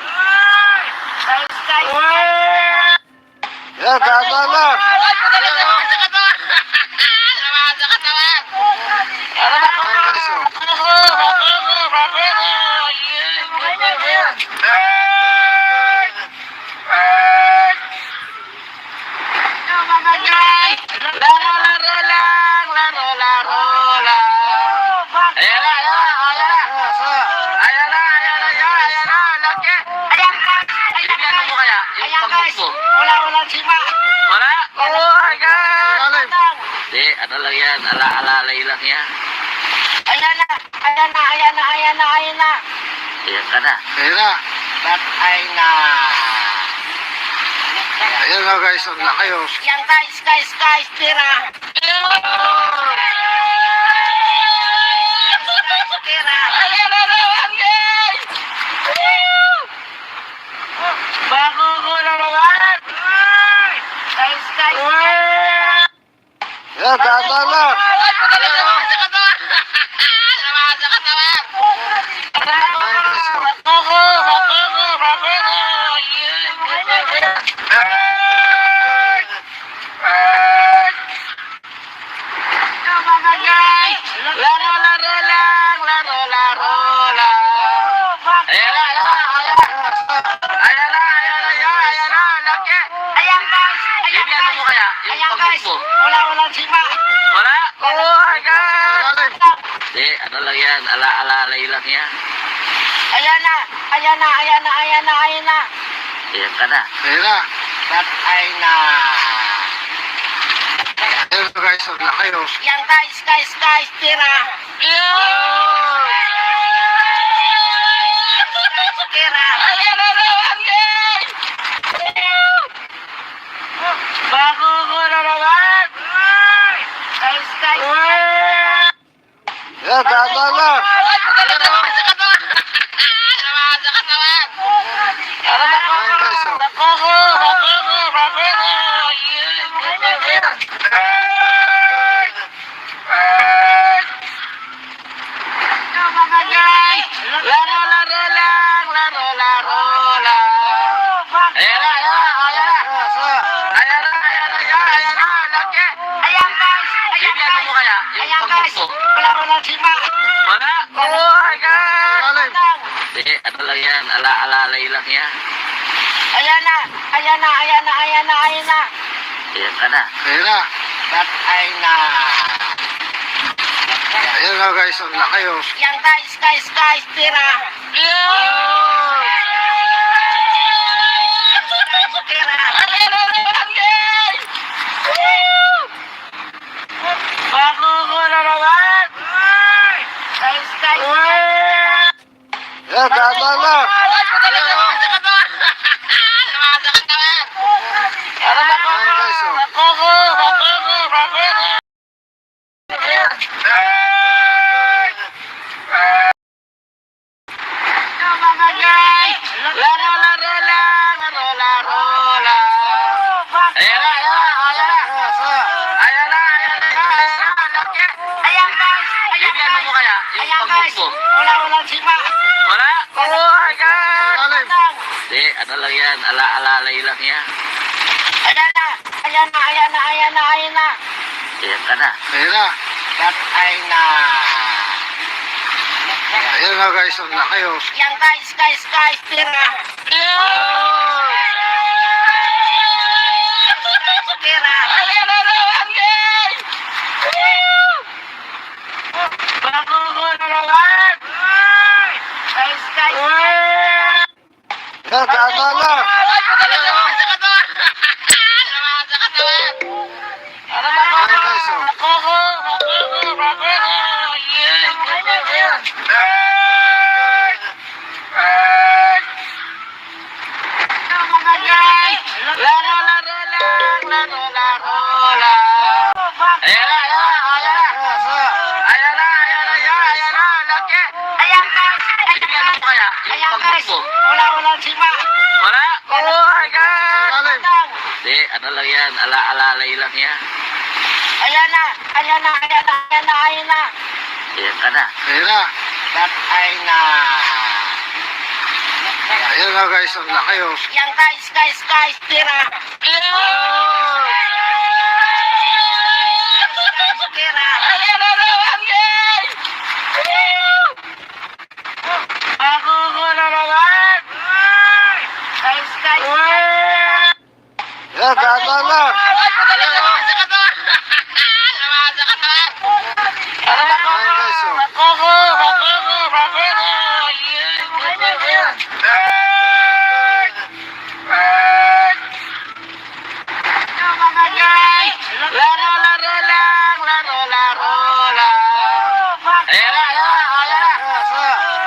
Guys. Ayan, tama na. Ayan guys oh. Mga guys. Laro lang. Ayan na, laki! Ayan guys. Bigyan mo kaya yung Ayan pagmuk guys. mo? Walang sima. Wala? Oh my God! Malalim. Hindi, ano lang yan, ala-alalay lang yan. Ayan na. Ayan ka na. Ayan na. Patay na. Ayan na guys, ang laki oh. Yan guys. Tira. Tira. Ayan na naman, guys! Bago ko na naman. Guys. Ayan, tama na. Ayan guys oh. Bakoko. Yung Ayan guys, pagbuko. wala sima. Wala? Oh my God! Lalim. Hindi, ano lang yan. Alalay lang yan. Ayan na. Ayan ka na. Ayan na. Patay na. Ayan na guys, ang laki oh. Yan guys, tira. Tira. Ayan na naman, guys! Bago ko na naman. Guys. Ayan, tama na. Ayan guys oh. Ayan na. Laki. Bibigyan mo kaya yung pagbuko. Wala sima. Wala? Oh my God! Lalim. Hindi, ano lang yan. Alalay lang yan. Ayan na. Ayan ka na. Ayan na. Patay na. Ayan na guys, ang laki oh. Yan guys, tira. Tira. Bago ko na naman. Guys. Ayan, tama na. Ayan guys oh. Ayan na. Laki. Bibigyan mo kaya yung pagbuko. Wala sima. Wala? Oh my God! Lalim. Hindi, ano lang yan. Alalay lang yan. Ayan na. Ayan ka na. Ayan na. Patay na. Ayan na guys, ang laki oh. Yan guys, tira. Tira. Bago ko na naman. Guys. Ayan, tama na. Ayan guys oh. Ayan na. Laki. Bibigyan mo kaya yung pagbuko. Wala sima. Wala? Oh my God! Lalim. Hindi, ano lang yan. Alalay lang yan. Ayan na. Ayan ka na. Ayan na. Patay na. Ayan na guys, ang laki oh. Yan guys, tira. Tira. Bago ko na naman. Guys. Ayan, tama na. Ayan guys oh.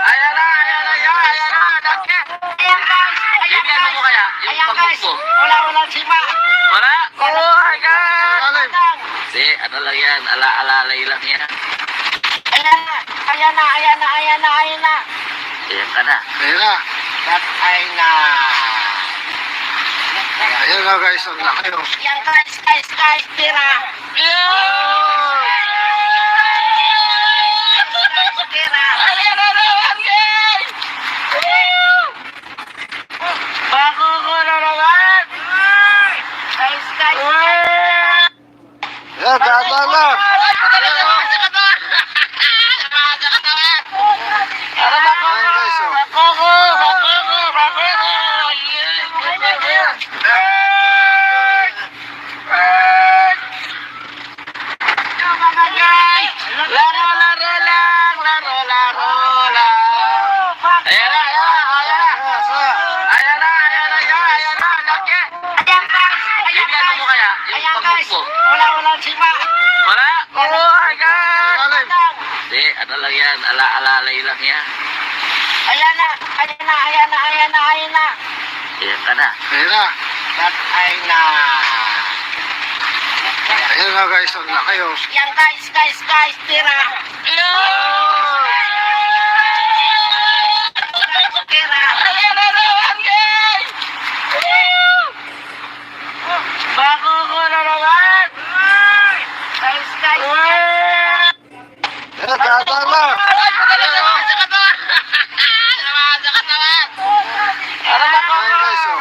Ayan na. Laki. Bibigyan mo kaya yung pagbuko. Wala sima. Wala? Oh my God! Lalim. Hindi, ano lang yan. Alalay lang yan. Ayan na. Ayan ka na. Ayan na. Patay na. Ayan na guys, ang laki oh. Yan guys, tira. Tira. Bago ko na naman. Guys. Ayan, tama na. Ayan guys oh. mo kaya yung Ayan pamuk guys. mo? Wala sipa. Wala? Oh my God! Lalim. Hindi, ano lang yan, ala-alalay lang yan. Ayan na. Ayan ka na. Ayan na. Patay na. Ayan na guys, ang laki oh. Yan guys, tira. Tira. Bago ko na naman. Guys. Ayan, dahan lang. Ayan guys oh.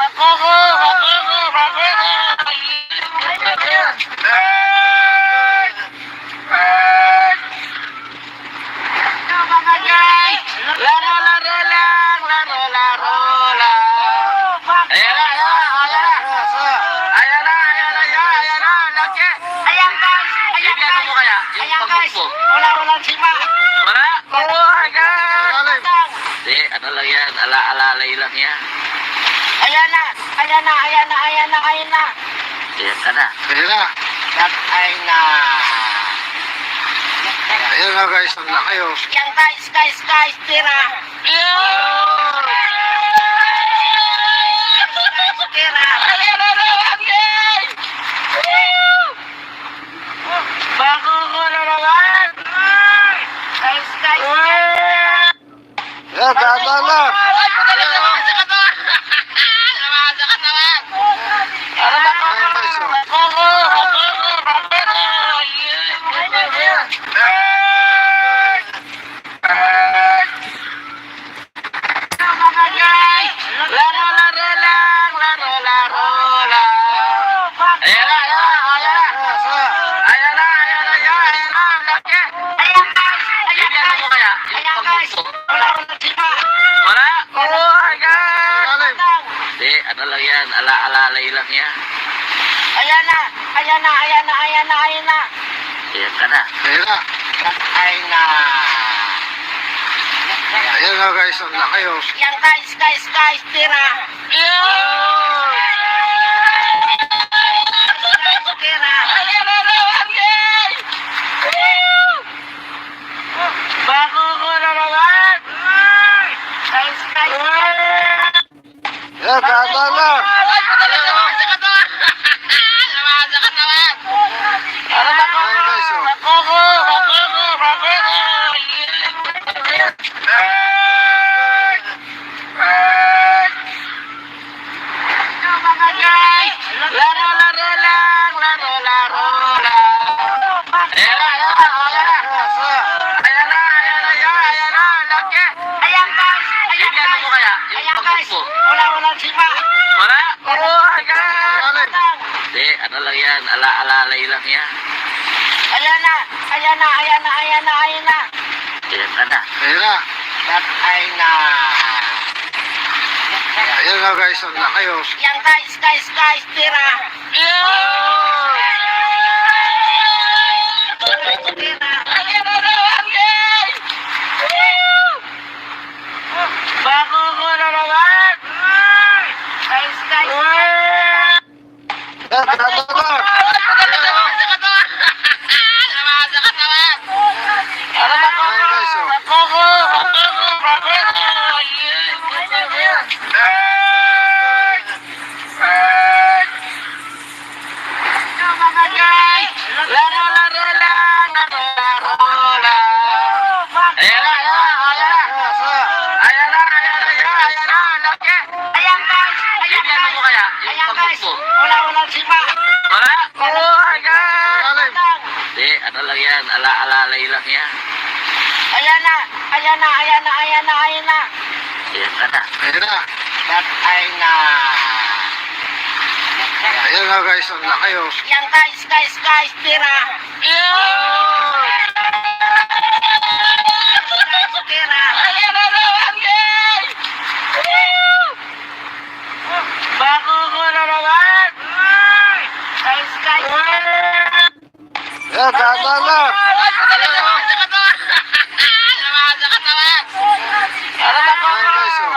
Laro lang. Ayan na. Laki. Bibigyan mo kaya yung pamuk mo? Wala sipa. Wala? Oh my God! Lalim. Hindi, ano lang yan, ala-alalay lang yan. Ayan na. Ayan ka na. Ayan na. Patay na. Ayan na guys, ang laki oh. Yan guys, tira. Tira. Bago ko na naman. Guys. Ayan, dahan lang. Ayan guys oh. Laro lang. Ayan na. Laki. Bibigyan mo kaya yung pamuk mo? Wala sipa. Wala? Oh my God! Lalim. Hindi, ano lang yan, ala-alalay lang yan. Ayan na. Ayan ka na. Ayan na. Patay na. Ayan na guys, ang laki oh. Yan guys, tira. Tira. Bago ko na naman. Guys. Ayan, dahan lang. Ayan guys oh. Laro lang. Ayan na. Laki. Bibigyan mo kaya yung pamuk mo? Wala sipa. Wala? Oh my God! Lalim. Hindi, ano lang yan, ala-alalay lang yan. Ayan na. Ayan ka na. Ayan na. Patay na. Ayan na guys, ang laki oh. Yan guys, tira. Tira. Bago ko na naman. Guys. Ayan, dahan lang. Ayan guys oh. Laro lang. Ayan na. Laki. Bibigyan mo kaya yung pamuk mo? Wala sipa. Wala? Oh my God! Lalim. Hindi, ano lang yan, ala-alalay lang yan. Ayan na. Ayan ka na. Ayan na. Patay na. Ayan na guys, ang laki oh. Yan guys, tira. Tira. Bago ko na naman. Guys. Ayan, dahan lang. Ayan guys oh.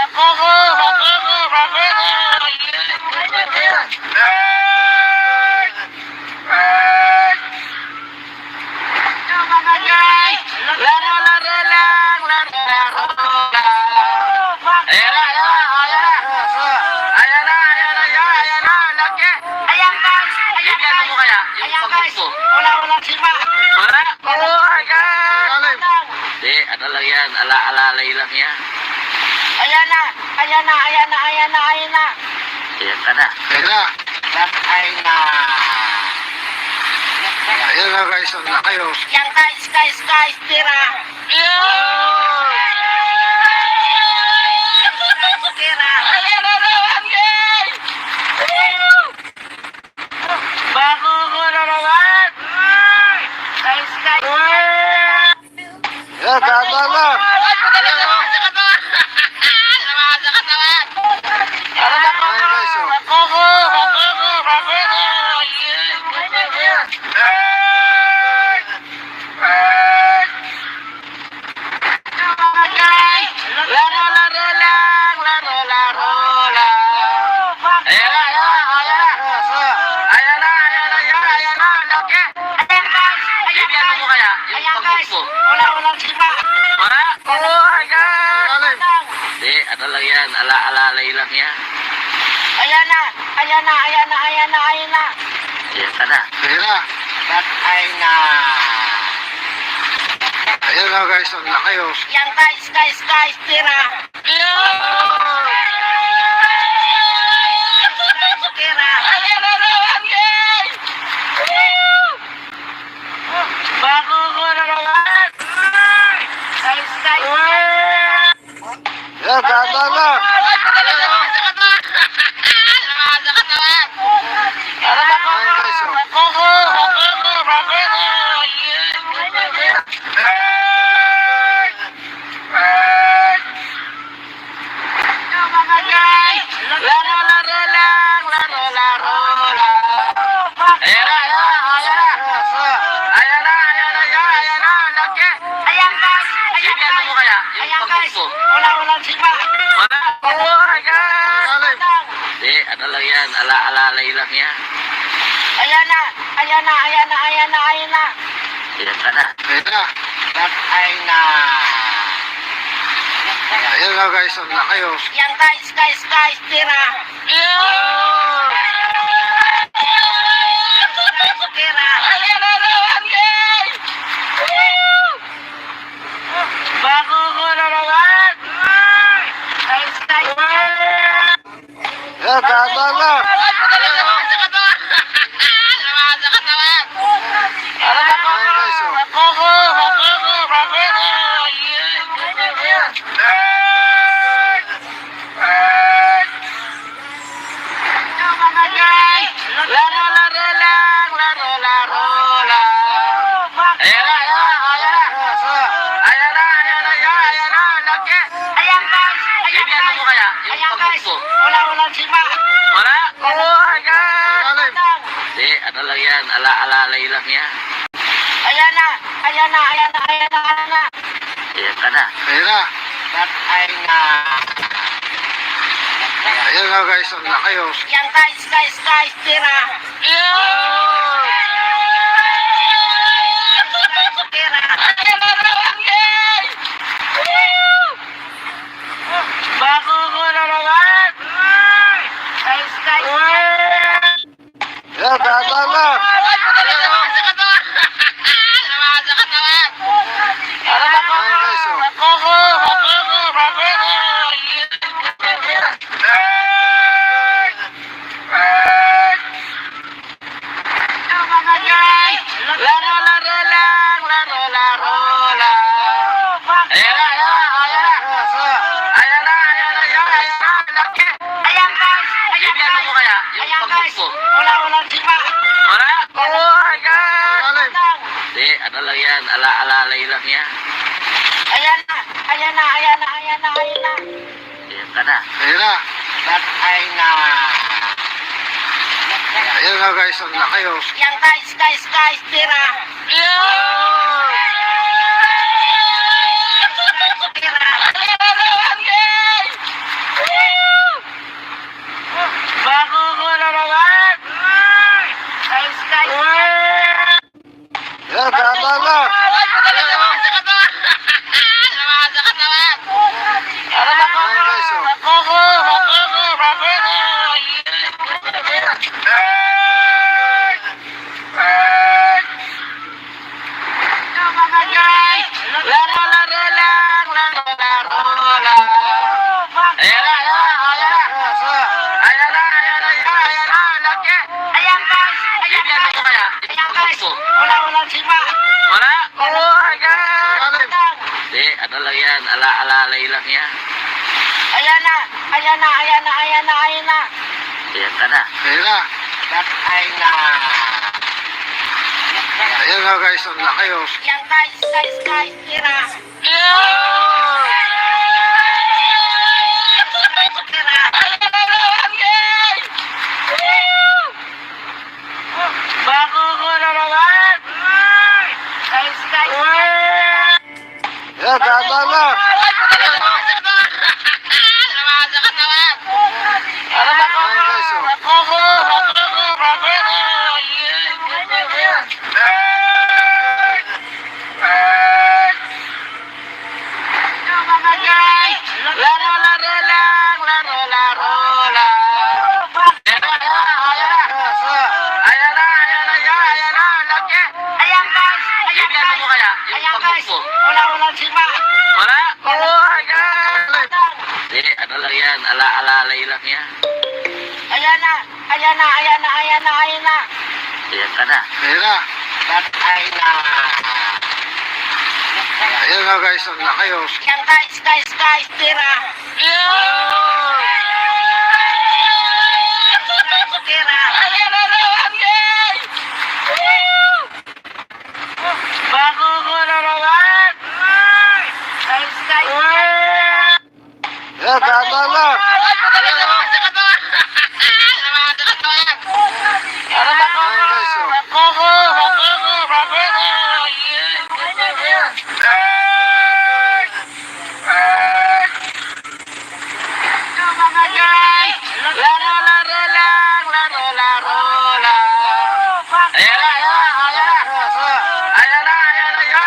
ano mo kaya? Yung Ayan pamuk guys, mo. wala sipa. Wala? Oh my God! Ilalim. Hindi, ano lang yan. Ala-alalay lang yan. Ayan na. Ayan ka na. Ayan na. Patay na. Ayan na guys, ang laki oh. Yan guys, tira. Tira. Ayan na naman, guys! Bako ko na naman! Guys. Ayan, tama na. Ayan guys oh. Walang sipa. Ilalim. Hindi, ano lang yan. Ala-alalay lang yan. Ayan na. Ayan ka na. Ayan na. Patay na. Ayan na guys, ang laki oh. Yan guys, tira. Tira. Ayan na naman, guys! Bako ko na naman! Guys. Ayan, tama na. Ayan guys oh. Ayan guys. Walang sipa. Wala? Oh my God! Ilalim. Hindi, ano lang yan. Ala-alalay lang yan. Ayan na. Ayan ka na. Ayan na. Patay na. Ayan na guys, ang laki oh. Yan guys, tira. Tira. Ayan na naman, guys! Bako ko na naman! Guys. Ayan, tama na. Ayan guys oh. Ayan guys. Ano mo kaya? Yung Ayan pamuk guys. mo. Walang sipa. Wala? Oh my God! Ilalim. Hindi, ano lang yan. Ala-alalay lang yan. Ayan na. Ayan ka na. Ayan na. Patay na. Ayan na guys, ang laki oh. Yan guys, tira. Tira. Ayan na naman, guys! Bako ko na naman! Guys. Ayan, tama na. Ayan guys oh. Ayan guys. Ano mo kaya? Yung Ayan pamuk guys. mo. Walang sipa. Wala? Oh my God! Ilalim. Hindi, ano lang yan. Ala-alalay lang yan. Ayan na. Ayan ka na. Ayan na. Patay na. Ayan na guys, ang laki oh. Yan guys, tira. Tira. Bako ko na naman! Guys. Ayan, tama na. Ayan guys oh. Ayan guys, Pagpo. walang sima. Wala? Oh my God! Lalim. Hindi, ano lang yan. Ala-alalay lang yan. Ayan na. Ayan ka na. Ayan na. Patay na. Ayan na guys, ang laki oh. Yan guys, tira. Tira. Bako ko na naman! Guys. Ayan, tama na. Ano ba ko? Ayan guys oh. Bako! Mga guys. Laro lang! Ayan na! Laki! Ayan guys. Yung ano mo kaya? Yung Ayan guys. pagpo. Walang sima. Wala? Oh my God! Ayan. Hindi, ano lang yan. Ala-alalay lang yan. Ayan na. Ayan ka na. Ayan na. Patay na. Ayan na guys, ang laki oh. Yan guys, tira. Tira. Bako ko na naman! Guys. Ayan, tama na. Ano ba ko? Ayan guys oh. Bako ko! Mga guys. Laro lang!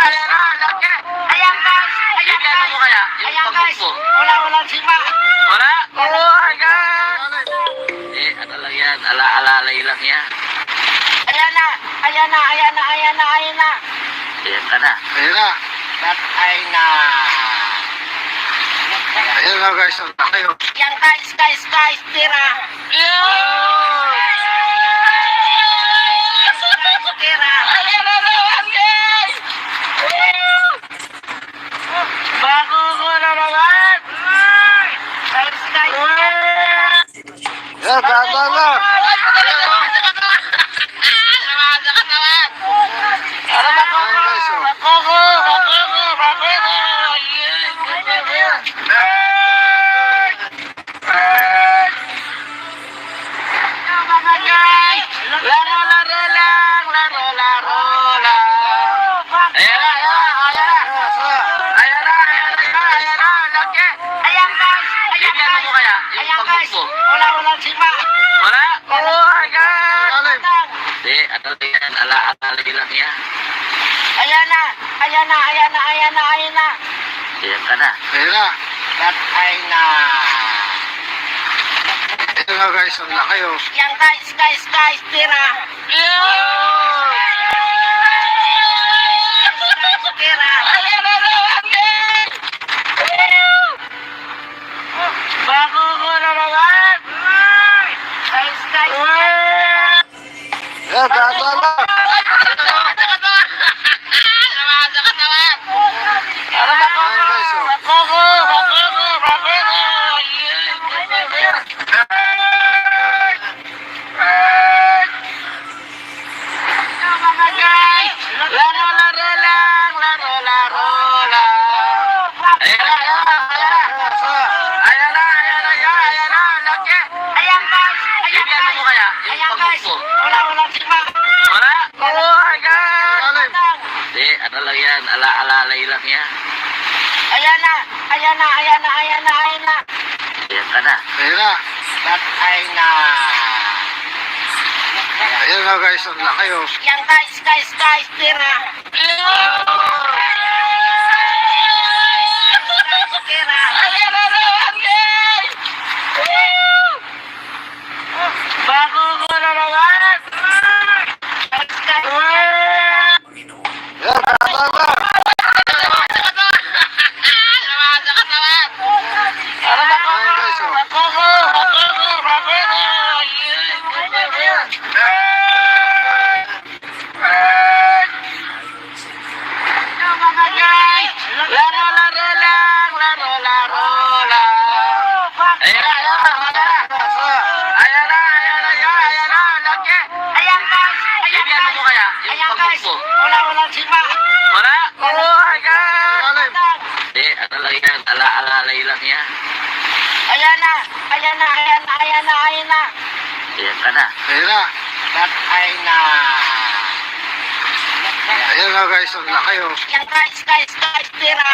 Ayan na! Laki! Ayan guys. Yung ano mo kaya? Yung Ayan guys. pagpo. Walang sima. Wala? Oh my God! Hindi, ano lang yan. Ala-alalay lang yan. Ayan na. Ayan ka na. Ayan na. Patay na. Ayan na guys, ang laki oh. Yan guys, tira. Tira. Bako ko na naman! Guys. Ayan, tama na. Ano ba ko? Ayan guys oh. Bako ko! Mga guys. Laro lang! Ayan na! Laki! Ayan guys. Yung ano mo kaya? Yung Ayan guys. pagpo. Walang sima. Wala? Oh my God! Lalim. Hindi, ano lang yan. Ala-alalay lang yan. Ayan na. Ayan ka na. Ayan na. Patay na. Ayan na guys, ang laki oh. Yan guys, tira. Tira. Bako ko na naman! Guys. Ayan, tama na. Ano ba ko? Ayan guys oh. Bako ko! Mga guys. Laro lang! Ayan na! Laki! Ayan guys. Yung ano mo kaya? Yung Ayan guys. pagpo. Walang sima. Wala? Oh my God! Lalim. Hindi, ano lang yan. Ala-alalay lang yan. Ayan na. Ayan ka na. Ayan na. Patay na. Ayan na guys, ang laki oh. Yan guys, tira. Tira. Bako ko na naman! Guys. Ayan, tama na. Ano ba ko? Ayan guys oh. Bako ko! guys. Wala sima. Wala? Oh my God! Lalim. Hindi, ano lang yan? Ala-alalay lang yan. Ayan na. Ayan ka na. Ayan na. Gatay na. Ayan na guys, ang laki oh. Yan guys, tira.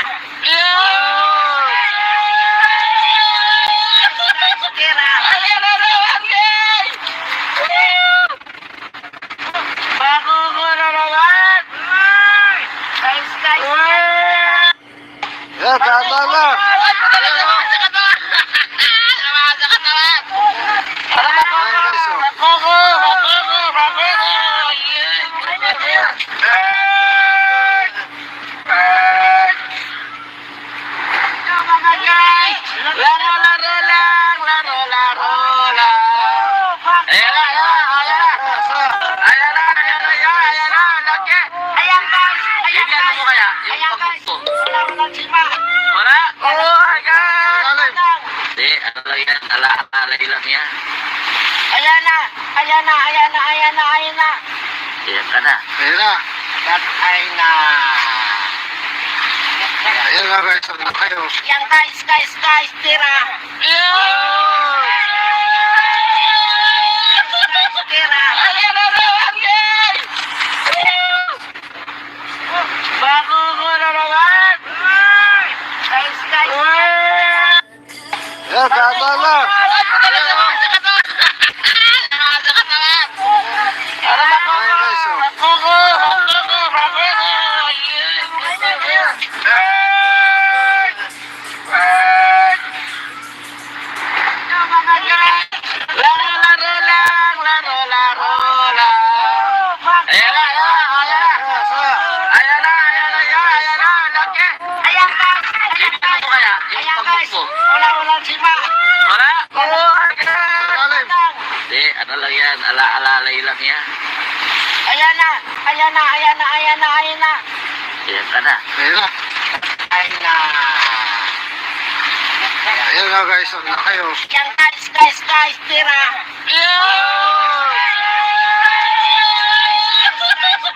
Tira. Ayan na naman, guys! Bago ko na naman. Guys. Ayan, tama na. Ayan guys oh. Ayan na, laki! Bigyan mo kaya, yung pagmukto. Wala? Oh my God! Lalim. Hindi, ano lang yan? Ala-alalay lang yan. Ayan na. Ayan ka na. Ayan na. Gatay na. Ayan na guys, ang laki oh. Yan guys, tira. Tira. Ayan na naman, guys! Bago ko na naman. Guys. Ayan, tama na. Ayan guys oh. Laro lang. Ayan na, laki! Ayan guys. Bigyan mo kaya, yung pagmukto. Wala sima. Wala? Oh my God! Lalim. Hindi, ano lang yan? Ala-alalay lang yan. Ayan na. Ayan ka na. Ayan na. Ay na. Ayan na guys, ang laki oh. Yan guys, tira.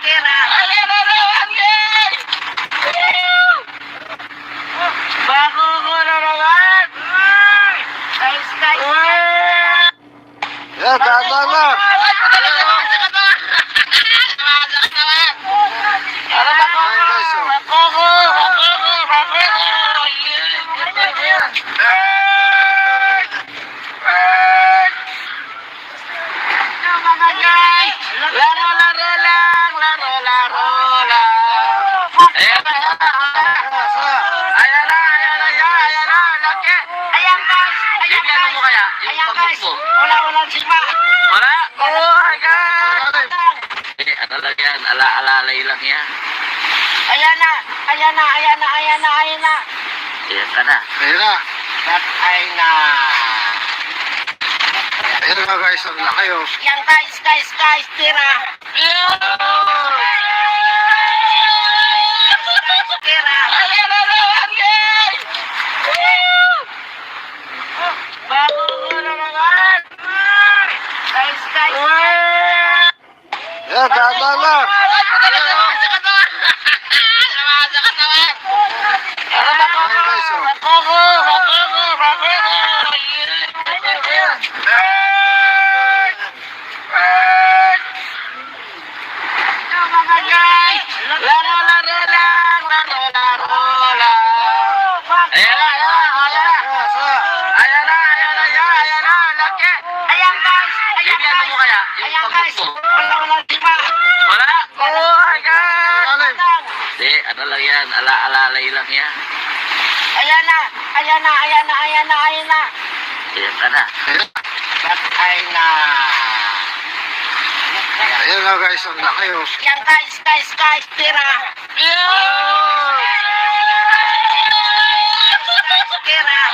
Tira. Ayan na naman, guys! Bago ko na naman. Guys. Ayan, tama na. Ayan guys oh. Laro lang. Ayan na, laki! Ayan guys. Bigyan mo kaya, yung pagmukto. Wala sima. Wala? Oh my God! Lalim. Hindi, ano lang yan? Ala-alalay lang yan. Ayan na. Ayan ka na. Ayan na. Gatay na. Ayan na guys, ang laki oh. Yan guys, tira. Tira. Ayan na naman, guys! Bago ko na naman. Guys. Ayan, tama na. Ayan guys oh. Laro lang. Ayan na, laki! Ayan guys. Bigyan mo kaya, yung pagmukto. Wala sima. Wala? Oh my God! Lalim. Hindi, ano lang yan? Ala-alalay lang yan. Ayan na. Ayan ka na. Ayan na. Gatay na. Ayan na guys, ang laki oh. Yan guys, tira. Tira.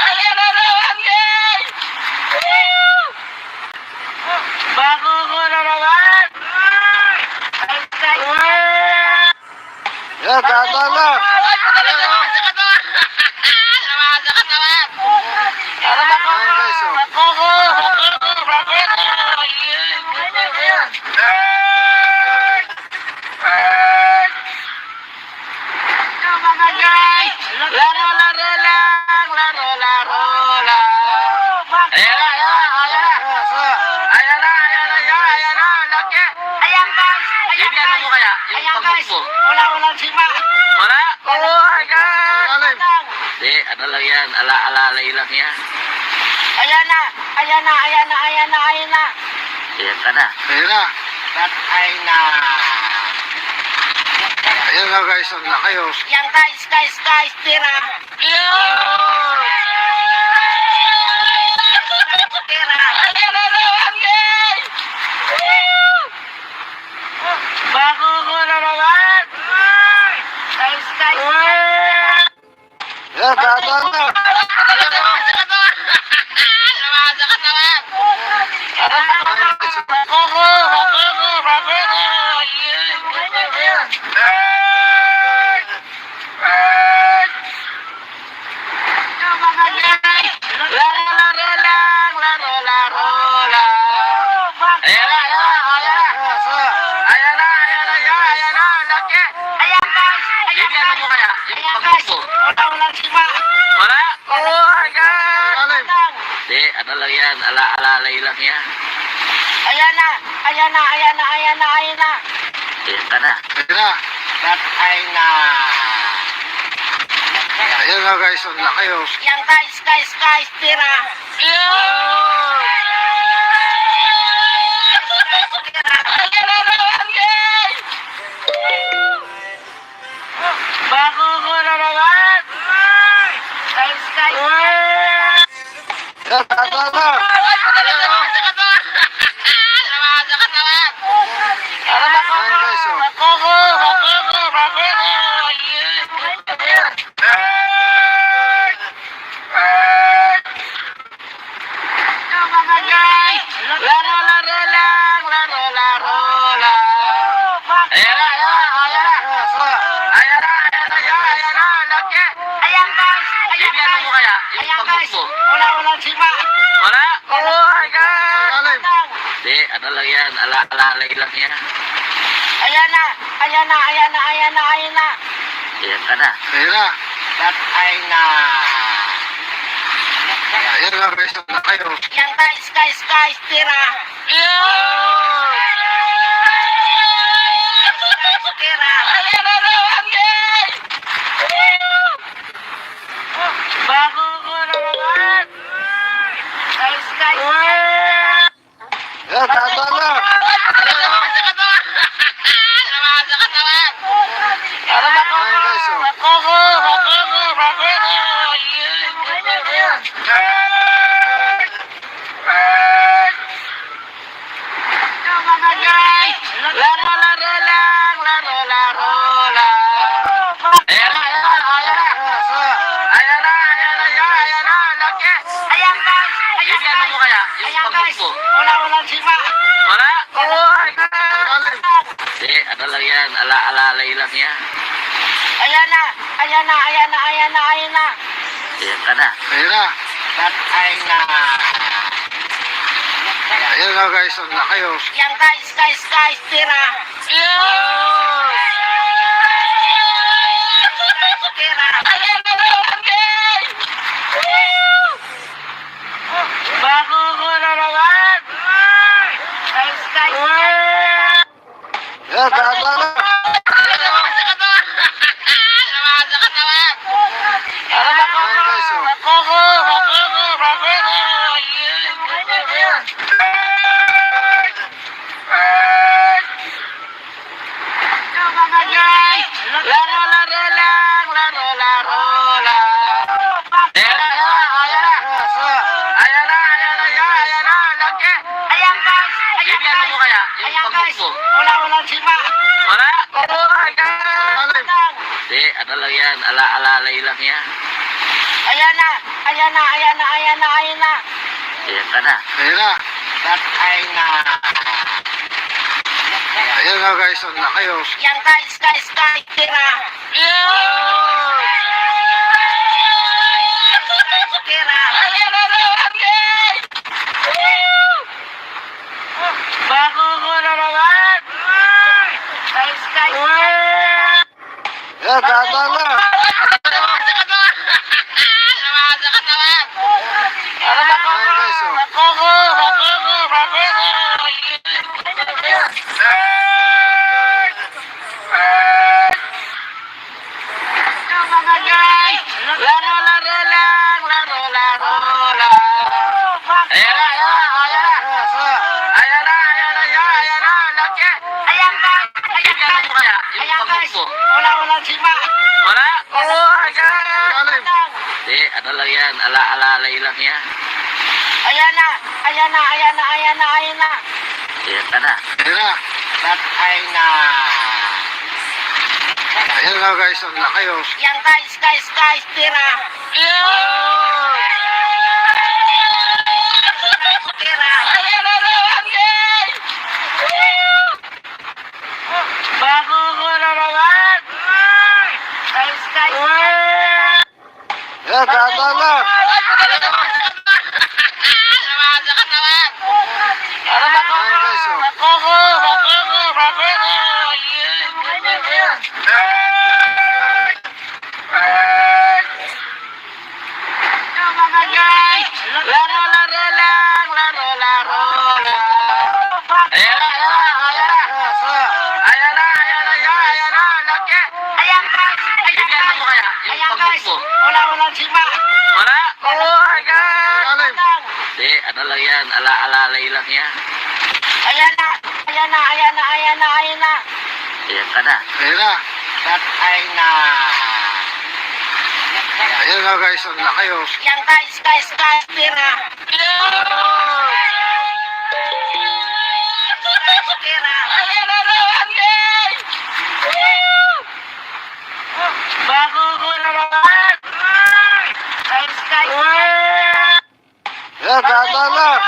Ayan na naman, guys! Bago ko na naman. Guys. Ayan, tama na. Ayan guys oh. Ayan kaya? Yung Ayan pagmuk guys, mo. walang sima. Wala? Oh my God! Ilalim. Hindi, ano lang yan. Alalay lang yan. Ayan na, ayan na, ayan na, ayan na, ayan na. Ayan ka na. Ayan na. Patay na. Ayan na guys, ang laki oh. Yan guys, tira. Yun! Tira. Ayan na naman, guys! Bago ko na naman. Guys. Ayan, dadaan na. Ayan guys, walang sima. Wala? Oh my God! Ilalim. Hindi, ano lang yan. Alalay lang yan. Ayan na, ayan na, ayan na, ayan na, ayan na. Ayan ka na. Ayan na. Patay na. Ayan na guys, ang laki oh. Yan guys, tira. Yun! Ayan na naman, guys! Bago ko na naman. Guys. Ayan, dadaan na. Ayan guys oh. Ayan guys, Ano mo kaya? Yung ayan pagmuk guys, mo. walang sima. Wala? Oh my God! Ilalim. Hindi, ano lang yan. Alalay lang yan. Ayan na, ayan na, ayan na, ayan na, ayan na. Ayan ka na. Ayan na. Patay na. Ayan na guys, ang laki oh. Yan guys, tira. Yun! Tira. Ayan na naman, guys! Bago ko na naman. Guys. Ayan, dadaan na. Ayan guys oh. Ayan na, ayan na, ayan na! Ayan na, ayan na, ayan na! Laki! Ayan guys, Yung ano mo kaya? Yung ayan pagmuk guys, mo. walang sima. Wala? Oh my God! Ilalim. Hindi, ano lang yan. Alalay lang yan. Ayan na, ayan na, ayan na, ayan na, ayan na. Ayan ka na. Ayan na. Patay na. Ayan na guys, ang laki oh. Yan guys, tira. Yun! Tira. Ayan na naman, guys! Bago ko na naman. Guys. Ayan, dadaan na. Ayan guys oh. Ayan na, ayan na! Ayan na, ayan na, ayan na! Laki! Ayan guys, Yung ano mo kaya? Yung ayan pagmuk guys, mo. walang sima. Wala? Oh my God! Ilalim. Hindi, ano lang yan. Alalay lang yan. Ayan na, ayan na, ayan na, ayan na, ayan na. Ayan ka na. Ayan na. Patay na. Ayan na guys, ang laki oh. Yan guys, tira. Yun! Tira. Ayan na naman, guys! Bago ko na naman. Guys. Ayan, dadaan na. Ayan guys oh. Bigyan mo kaya yung Ayan pamuk guys, mo. wala sima. Wala? Oh my God! Lalim. Hindi, ano lang yan. Ala-alalay lang yan. Ayan na. Ayan ka na. Ayan na. Tatay na. Ayan na guys, ang laki oh. Yan guys, tira. Tira. Bago ko na naman! Guys. Ayan, dahan lang. Ano ba ko? Ayan guys oh. Bakoko! Mga guys. Laro lang! Ayan na! Ayan, Laki! Ayan guys. Bigyan mo kaya yung Ayan pamuk guys, mo. wala sima. Wala? Oh my God! lalim. Hindi, ano lang yan. Ala-alalay lang yan. Ayan na. Ayan ka na. Ayan na. Tatay na. Ayan na guys, ang laki oh. Yan guys, tira. Tira. Bago ko na naman! Guys. Ayan, dahan lang.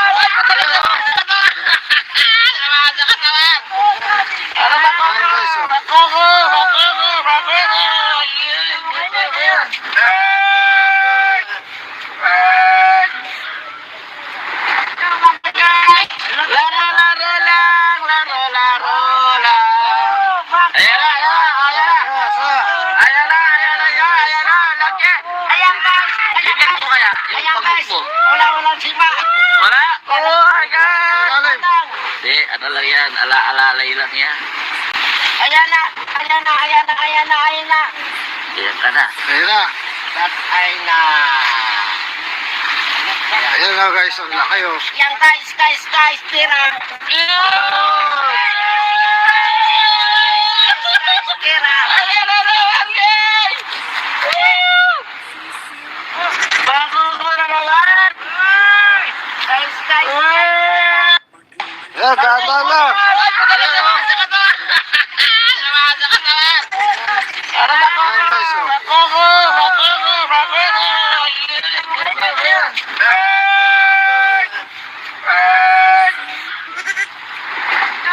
Ano ba ko? Ayan guys oh. Bakoko! Laro lang! Ayan na! Ayan na! Laki! Ayan guys. Bigyan mo kaya yung Ayan pamuk guys, mo. wala sima. Wala? Oh my God! Lalim. Hindi, ano lang yan. Ala-alalay lang yan. Ayan na. Ayan ka na. Ayan na. Tatay na. Ayan na guys, ang laki oh. Yan guys, tira. Tira. Bago ko na naman! Guys. Ayan, dahan lang. Ano ba ko? Ayan guys oh. Bakoko!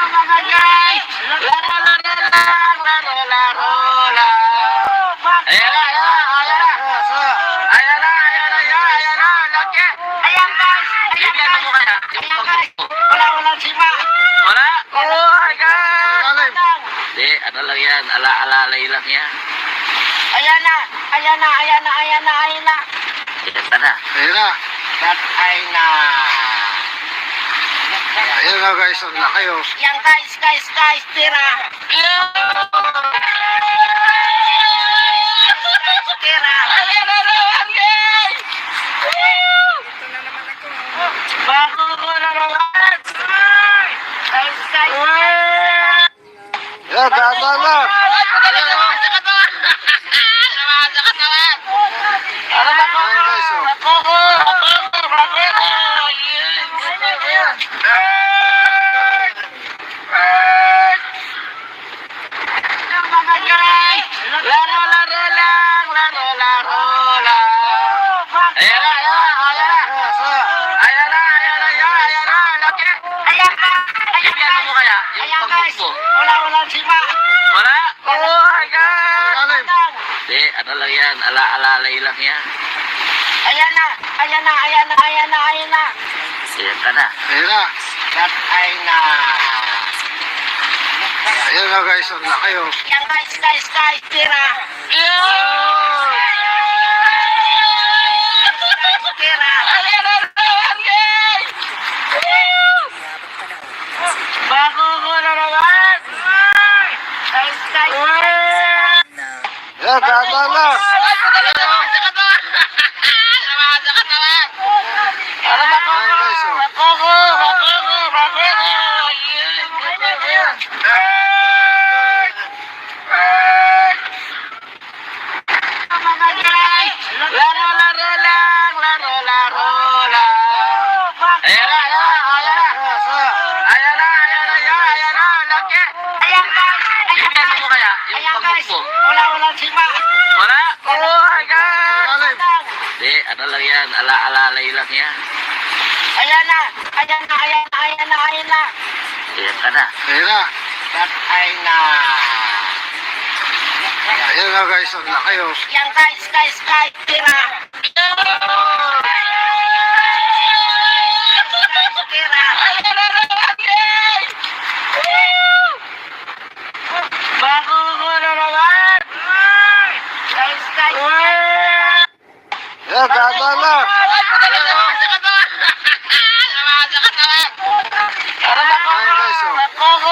Mga guys. Laro lang! Ayan na! Laki! Ayan guys. Bigyan mo kaya yung Ayan pamuk guys, mo. wala sima. Wala? Oh my God! Lalim. Hindi, ano lang yan. Ala-alalay lang yan. Ayan na. Ayan ka na. Ayan na. Tatay na. Ayan na guys, ang laki oh. Yan guys, tira. Tira. Bago ko na naman! Guys. Ayan, dahan lang. Ano ba ko? Ayan guys oh. Bakoko! Mga guys. Laro lang! Ayan na! Laki! Ayan guys. Bigyan mo kaya yung Ayan pamuk guys, mo. wala sima. Wala? Oh my God! Lalim. Hindi, ano lang yan. Ala-alalay lang yan. Ayan na. Ayan ka na. Ayan na. Tatay na. Ayan na guys, ang laki oh. Yan guys, tira. Tira. Bago ko na naman! Guys. Ayan, dahan lang. Ano ba ko? Ayan guys oh. Bakoko! kaya? Yung Ayan panghook guys, mo? wala sima. Wala? Oh my God! Lalim. Hindi, ano lang yan, ala-alalay lang yan. Ayan na, ayan na, ayan na, ayan na, ayan na. Ayan ka na. Ayan na. Patay na. Ayan na guys, ang laki oh. Yan guys, tira. Tira. Bago ko na naman. Guys. Ayan, dahan lang. Ayan guys oh. Ayan na,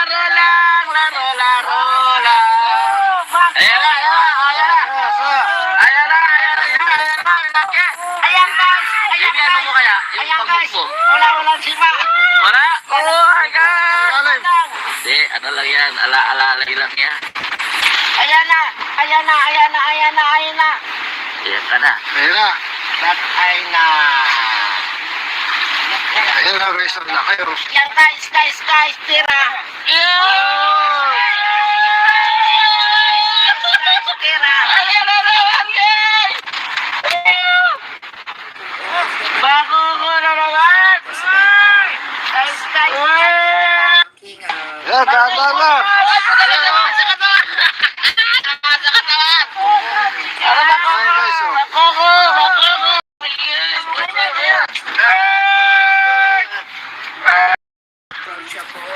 ayan na, ayan na. Ayan na, ayan na, ayan na, laki. Ayan guys, Bibigyan mo kaya? Yung ayan panghook guys, mo? wala sima. Wala? Oh my God! Lalim. Hindi, ano lang yan, ala-alalay lang yan. Ayan na, ayan na, ayan na, ayan na, ayan na. Ayan ka na. Ayan na. Patay na. Ayan na guys, ang laki oh. Yan guys, tira. Tira. Bago ko na naman. Guys. Ayan, dahan lang. Ayan guys oh.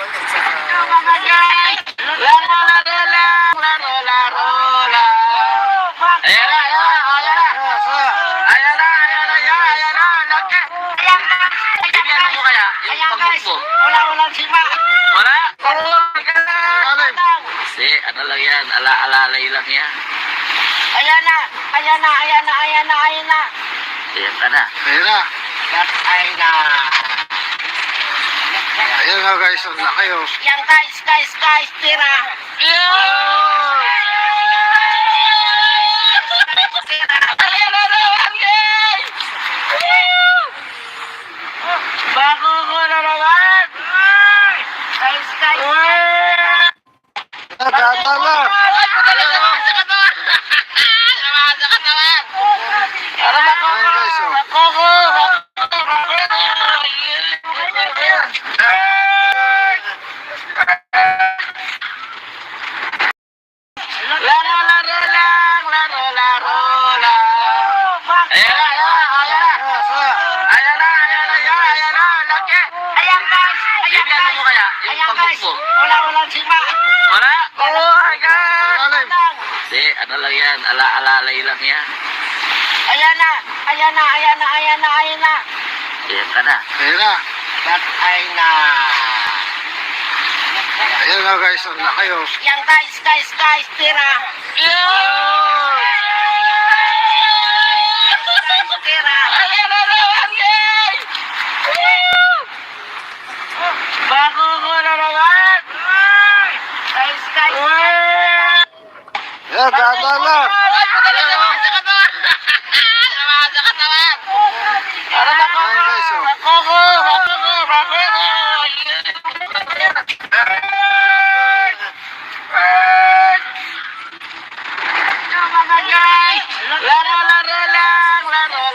Ayan na, ayan na, ayan na. Ayan na, ayan na, ayan na, laki. Bibigyan mo kaya? Yung panghook mo? Wala sima. Wala? Oh my God! Lalim. Hindi, ano lang yan, ala-alalay lang yan. Ayan na, ayan na, ayan na, ayan na, ayan na. Ayan ka na. Ayan na. Patay na. Ayan na guys, ang laki oh. Yan guys, tira. Tira. Bago ko na naman. Guys. Ayan, dahan lang. Ayan guys oh. Laro lang. Ayan na, ayan na, ayan na. Ayan na, ayan na, ayan na, laki. Ayan guys, Bibigyan mo kaya? Yung panghook mo? wala sima. Wala? Oh my God! Lalim. Hindi, ano lang yan, ala-alalay lang yan. Ayan na, ayan na, ayan na, ayan na, ayan na. Ayan ka na. Ayan na. Patay na. Ayan na guys, ang laki oh. Yan guys, tira. Tira. Bago ko na naman. Guys. Ayan, dahan lang. Ayan guys oh.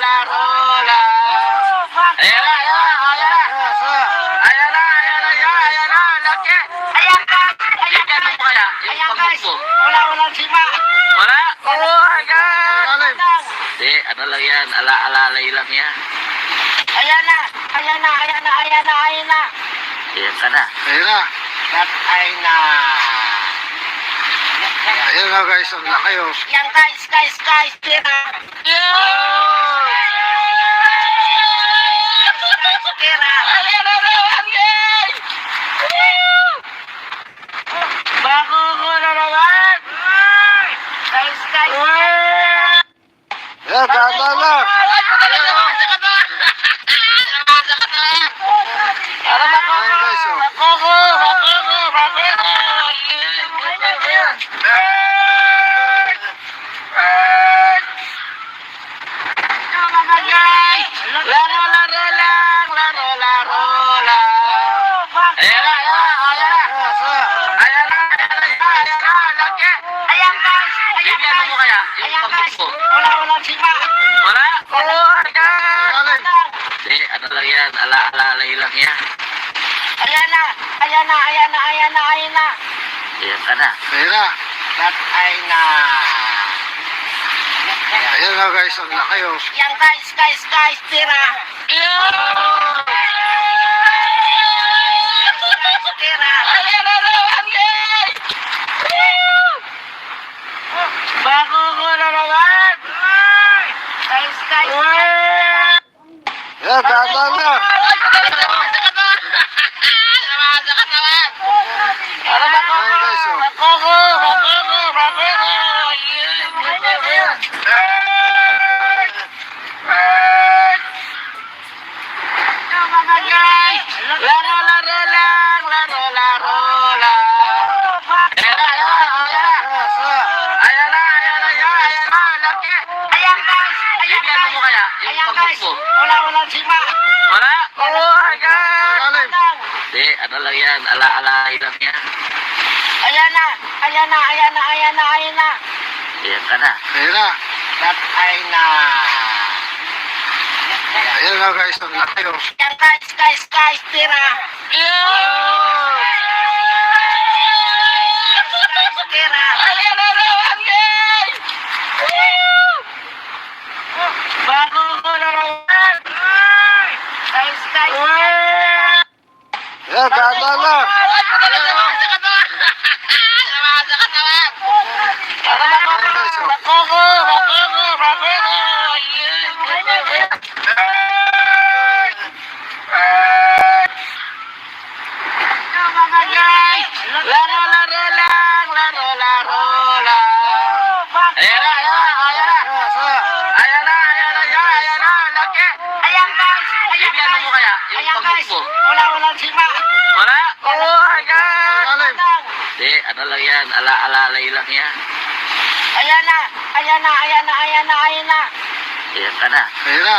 Laro lang. Ayan na, ayan na, ayan na. Ayan na, ayan na, ayan na, laki. Ayan guys, Bibigyan mo kaya? Yung ayan panghook guys, mo? wala sima. Wala? Oh my God! Lalim. Hindi, ano lang yan, ala-alalay lang yan. Ayan na, ayan na, ayan na, ayan na, ayan na. Ayan ka na. Ayan na. Patay na. Ayan na guys, ang laki oh. Yan guys, tira. Tira. Bago ko na naman. Guys. Ayan, dahan lang. Ayan guys oh. Laro, laro lang. Laro, laro lang. Ayan na, ayan na, ayan na. Ayan na, ayan na, ayan na. Laki. Ayan guys. Bibiyan mo kaya yung Ayan guys. pagbuko. Walang sima. Wala? Oo, ayan. Galing. Hindi, ano lang yan. Ala-alalay lang yan. Ayan na. Ayan na. Ayan na. Ayan na. Ayan na. Ayan ka na. Ayan na. Patay na. Ayan na guys, ang laki oh. Yan guys. Tira. Tira. Ayan na naman, guys! Bago ko na naman. Guys. Ayan, dahan na. Ayan guys oh. Laro, laro lang. Laro, laro lang. Ayan na, ayan na, ayan na. Ayan na, ayan na, ayan na. Laki. Ayan guys. Bibiyan mo kaya yung Ayan guys. pagbuko. Walang sima. Wala? Oo, ayan. Galing. Hindi, ano lang yan. Ala-alay lang yan. Ayan na. Ayan na. Ayan ka na. Ayan na. Patay na. Ayan na guys, ang laki oh. Yan guys. Tira. Tira. Ayan na naman, guys! Bago ko na naman. Guys. Ayan, dahan na. Ayan guys oh. Laro, laro lang. Laro, laro lang. Ayan na, ayan na, ayan na. Ayan na, ayan na, ayan na. Laki. Ayan guys. Bibiyan mo kaya yung Ayan guys. pagbuko. Walang sima. Wala? Oo, ayan. Galing. Hindi, ano lang yan. Ala-alalay lang yan. Ayan na. Ayan na. Ayan ka na. Ayan na.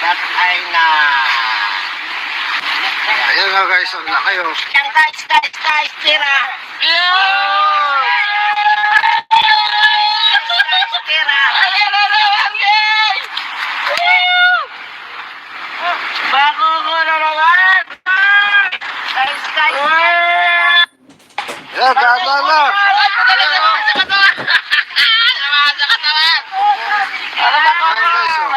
Patay na. Ayan na guys, ang laki oh. Yan guys. Tira. Tira. Ayan na naman, guys! Bago ko na naman. Guys. Ayan, dahan na. Ayan guys oh.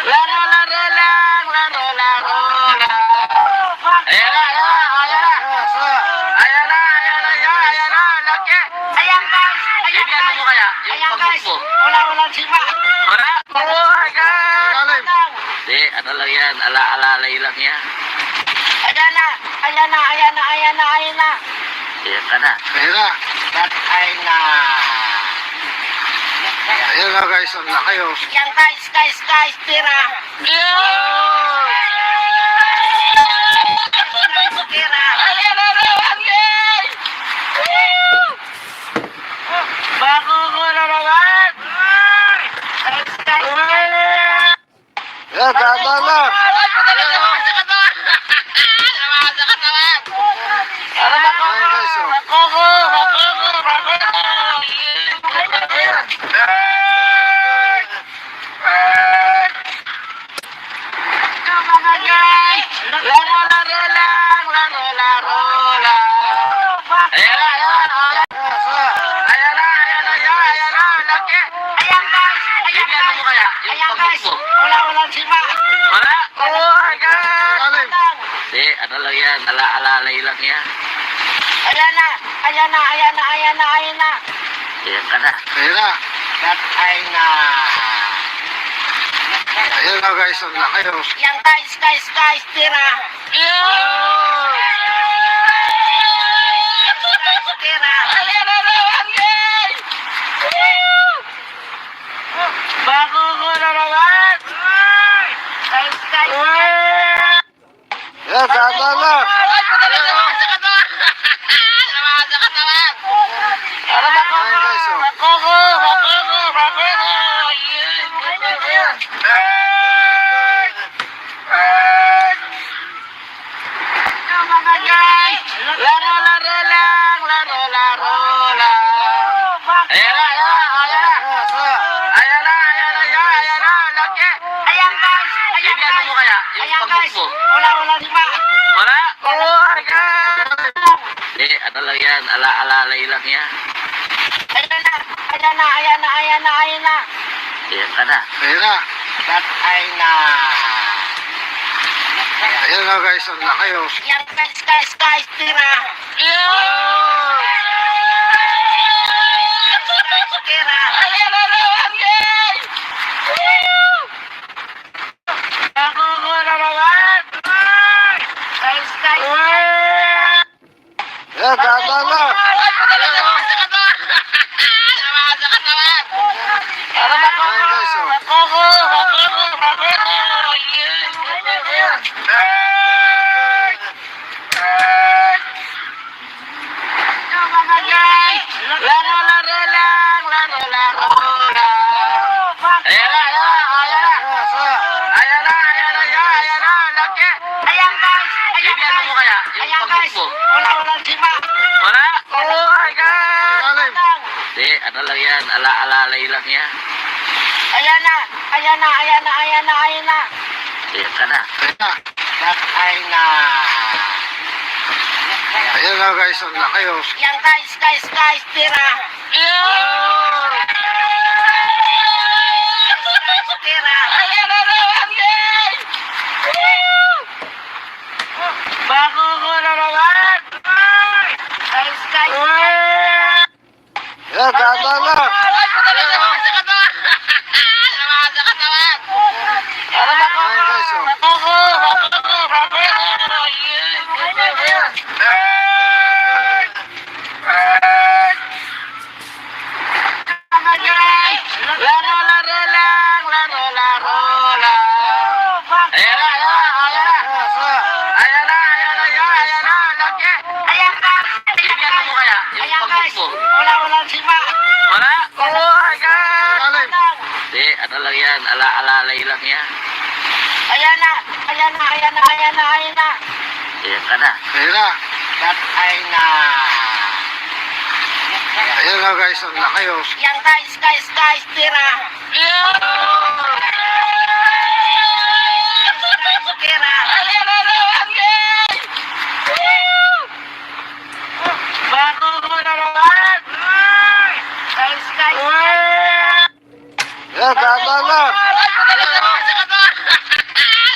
Laro, laro lang. Laro, laro lang. Ayan na, ayan na, ayan na. Ayan na, ayan na, ayan na. Laki. Ayan guys. Bibiyan mo kaya yung Ayan guys. pagbuko. Walang sima. Wala? Oo, ayan. Galing. Hindi, ano lang yan. Ala-alalay lang yan. Ayan na. Ayan na. Ayan ka na. Ayan na. Patay na. Ayan na guys, ang laki oh. Yan guys. Tira. Tira. Ayan na naman, guys! Bago ko na naman. Guys. Ayan, dahan na. Ayan guys oh. Laro, laro lang. Laro, laro lang. Ayan na, ayan na, ayan na. Ayan na, ayan na, ayan na. Laki. Ayan guys. Bibiyan mo kaya yung Ayan guys. pagbuko. Walang sima. Wala? Oo, ayan. Galing. Hindi, ano lang yan. Ala-alalay lang yan. Ayan na. Ayan na. Ayan ka na. Ayan na. Patay na. Ayan na guys, ang laki oh. Yan guys. Tira. Tira. Ayan na naman, guys! Bago ko na naman. Guys. Ayan, dahan na. Ayan Namasa ka naman. Ano ba ko? Ayan guys, oh. Bakoko! Laro lang! Ayan na. Laki. Ayan guys! Bibigyan mo kaya yung Ayan pag-book guys! mo. Wala di ba? Wala? Oh my God! Ano lang yan, alalay lang yan. Ayan na! Ayan ka na. Ayan na. That ay na! Ayan na guys, ang laki oh. Yan guys, tira! Tira! Ako ko na naman! Guys! Ayan, dahan lang. Namasa ka naman. Ano ba ko? Ayan guys, oh. Bakoko! Laro lang! Ayan na. Laki. Ayan guys! Bibigyan mo kaya yung Ayan pag-book guys! mo. Wala di ba? Wala? Oh my God! Lalim. Ano lang yan, alalay lang yan. Ayan na! Ayan ka na. Ayan na. That ay na! Ayan na guys, ang laki oh. Yan guys, tira! Tira! Bago ko na naman! Guys! Ayan, dahan lang. Namasa ka naman. Ano ba ko? Ayan guys, oh. Bakoko! Laro lang! Ayan na. Laki. Ayan guys! Bibigyan mo kaya yung Ayan pag-book guys! mo. Wala di ba? Wala? Oh my God! Lalim. Ano lang yan, alalay lang yan. Ayan na! Ayan ka na. Ayan na. That ay na! Ayan na guys, ang laki oh. Yan guys, tira! Tira! Bago ko na naman! Guys! Ayan, dahan lang.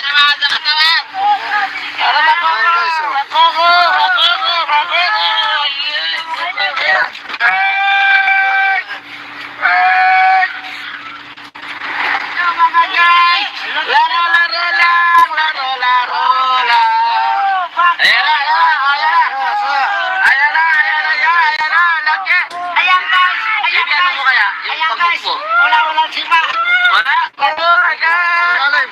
Namasa ka naman. Ano ba ko? Ayan guys, oh. Bakoko! Laro lang! Ayan na. Laki. Ayan guys! Bibigyan mo kaya yung Ayan pag-book guys! mo. Wala di ba? Wala? Oh my God! Lalim.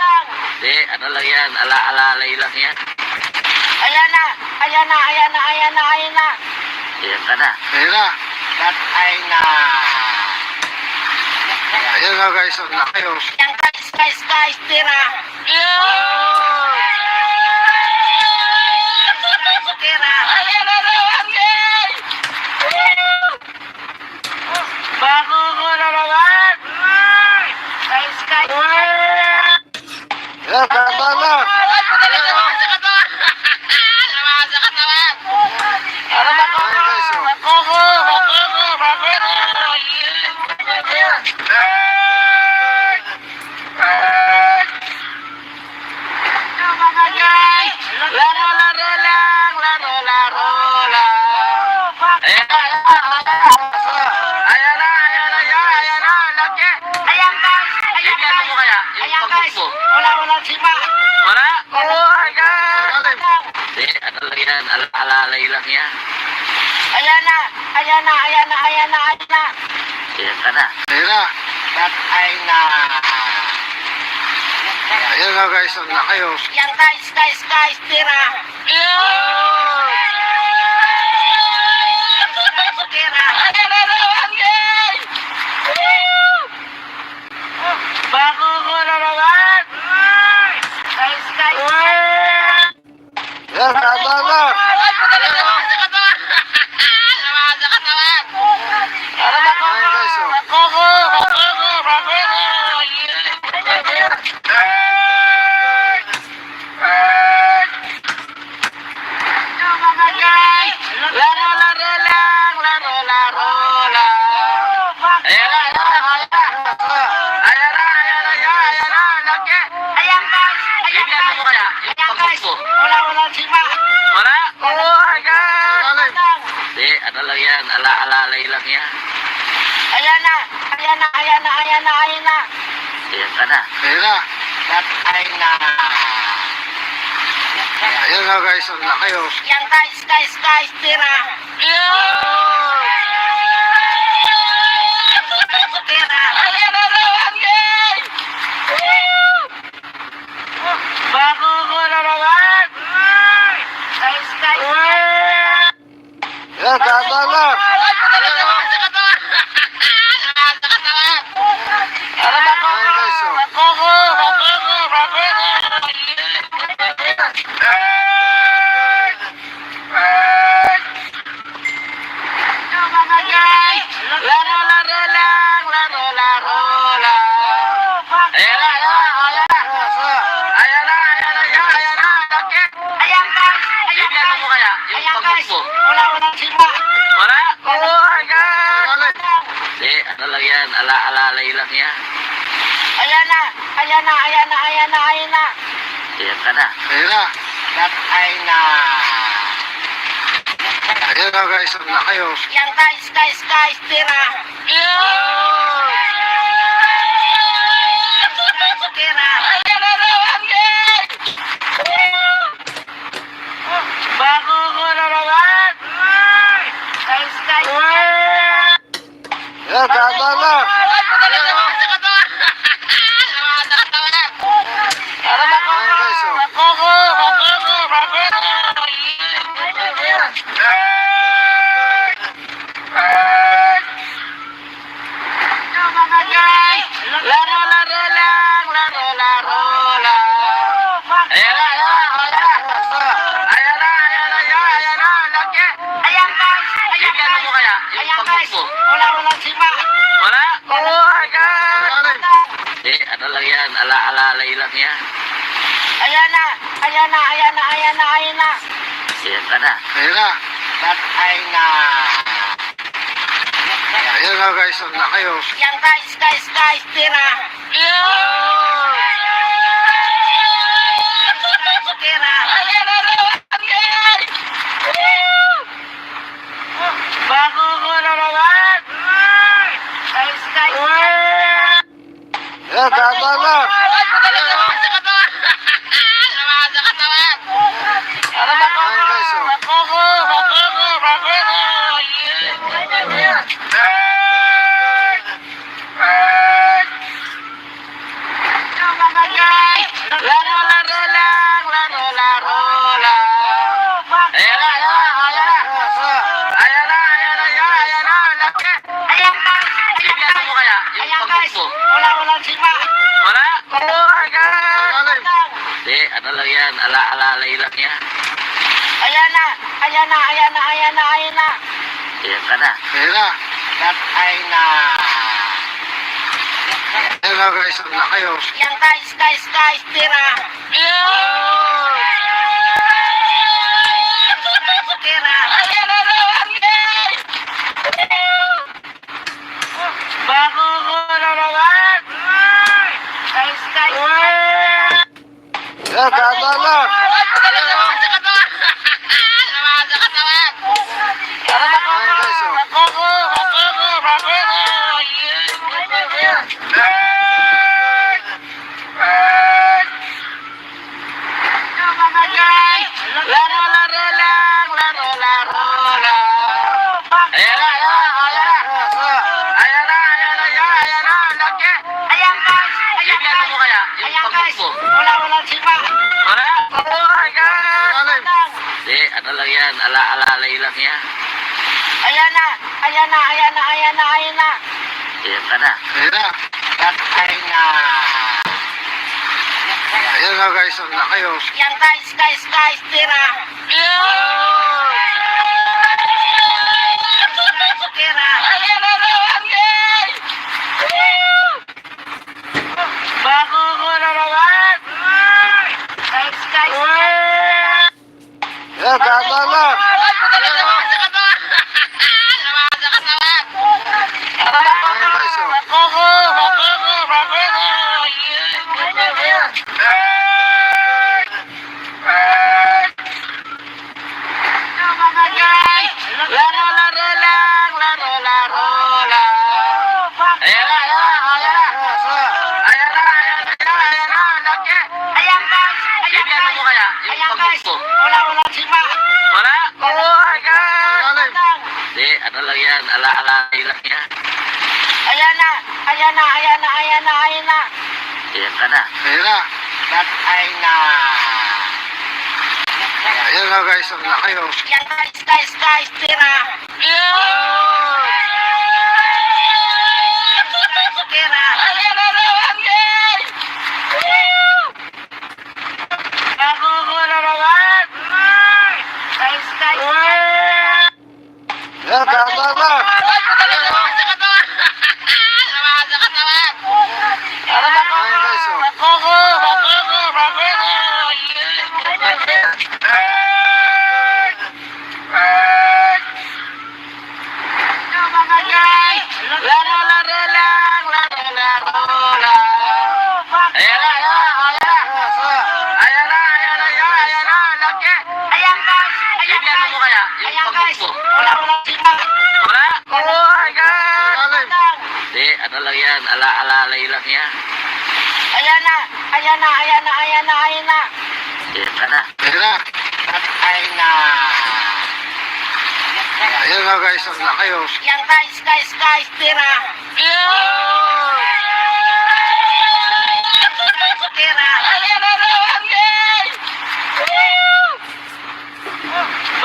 Ano lang yan, alalay lang yan. Ayan na! Ayan ka na. Ayan na. That ay na! Ayan na guys, ang laki oh. Yan guys, tira! Tira! Bago ko na naman! Guys! Ayan, dahan lang. Namasa ka naman. Ano ba ko? Ayan guys, oh. Bakoko! Laro lang! Ayan na. Laki. Ayan guys! Bibigyan mo kaya yung Ayan pag-book guys! mo. Wala di ba? Wala? Oh my God! Lalim. Ano lang yan, alalay lang yan. Ayan na! Ayan ka na. Ayan na. That ay na! Ayan na guys, ang laki oh. Yan guys, tira! Gagala! Sa katawan! Sa katawan! Ano ba ko? Ayan, guys, oh. Bakugo! Mga guys! Laro lang! Laro lang! Ayan na! Laki! Ayan guys! Ayan Bibigyan mo kaya? Yung Ayan guys! pagmukbo. Wala sima! Wala? Oh my God! Ilalim. Hindi, ano lang yan. Alalay lang yan. Ayan na! Ayan ka na. Ayan na. Tatay na! Ayan na guys, ang laki oh. Yan guys! Tira! Tira! Bakugo na naman! Guys! Ayan, gagala! Ano ba ko? Ayan, guys, oh. Bakugo! Mga guys! Laro lang! Ayan na! Laki! Ayan guys! Bibigyan mo kaya? Yung Ayan guys! pagmukbo. Wala sima! Wala? Oh my God! Ilalim. Hindi, ano lang yan. Alalay lang yan. Ayan na! Ayan ka na. Ayan na. Tatay na! Ayan na guys, ang laki oh. Yan guys! Tira! Tira! Bakugo na naman! Guys! Ayan, gagala! Ano ba ko? Ayan, guys, oh. Bakugo! Mga guys! Laro lang! Ayan na! Laki! Ayan guys! Bibigyan mo kaya? Yung Ayan guys! pagmukbo. Wala sima! Wala? Oh my God! Ilalim. Hindi, ano lang yan. Alalay lang yan. Ayan na! Ayan ka na. Ayan na. Tatay na! Ayan na guys, ang laki oh. Yan guys! Tira! Tira! Bakugo na naman! Guys! Ayan, gagala! Ano ba ko? Ayan, guys, oh. Bakugo! Mga guys! Laro lang! Ayan na! Laki! Ayan guys! Bibigyan mo kaya? Yung Ayan guys! pagmukbo. Wala sima! Wala? Oh my God! Ilalim. Hindi, ano lang yan. Alalay lang yan. Ayan na! Ayan ka na. Ayan na. Tatay na! Ayan na guys, ang laki oh. Yan guys! Tira! Tira! Bakugo na naman! Guys! Ayan, gagala! Ano ba ko? Ayan, guys, oh. Bakugo! Mga guys! Laro lang! Ayan na! Laki! Ayan guys! Bibigyan mo kaya? Yung Ayan guys! pagmukbo. Wala sima! Wala? Oh my God! Ilalim. Hindi, ano lang yan. Alalay lang yan. Ayan na! Ayan ka na. Ayan na. Tatay na! Ayan na guys, ang laki oh. Yan guys, tira. Tira. Bago ko na naman. Guys. Ayan, tama na. Bibiyanin mo kaya yung pag-move mo? Wala sima. Wala? Oh my God! Malalim. Hindi, ano lang yan, ala-alay lang yan. Ayan na. Ayan ka na. Ayan na. That ay na. Ayan na guys, ang laki oh. Yan guys, tira. Tira. Bago ko na naman. Guys. Ayan, tama na. Ayan guys oh. Ayan na, laki! Bibiyanin mo kaya yung pag-move mo? Wala sima. Wala? Oh my God! Malalim. Hindi, ano lang yan, ala-alalay lang yan. Ayan na. Ayan ka na. Ayan na. That ay na. Ayan na guys, ang laki oh. Yan guys, tira. Tira.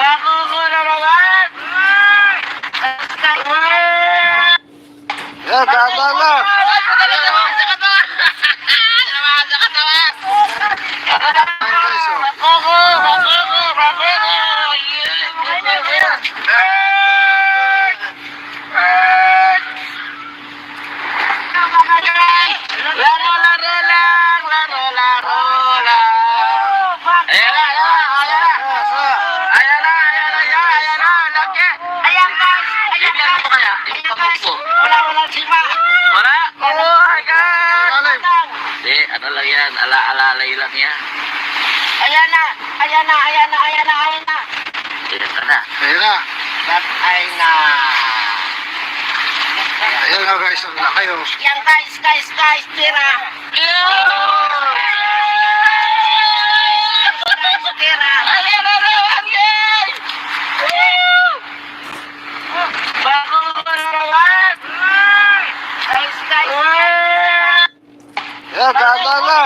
Bago ko na naman. Ayan, tama na. Ayan guys oh. Ayan na, laki! Bibiyanin mo kaya yung pag-move mo? Wala sima. Wala? Oh my God! Malalim. Hindi, ano lang yan, ala-alalay lang yan. Ayan na. Ayan ka na. Ayan na. That ay na. Ayan na guys, ang laki oh. Yan guys, tira. Tira. Bago ko na naman. Guys. Ayan, tama na.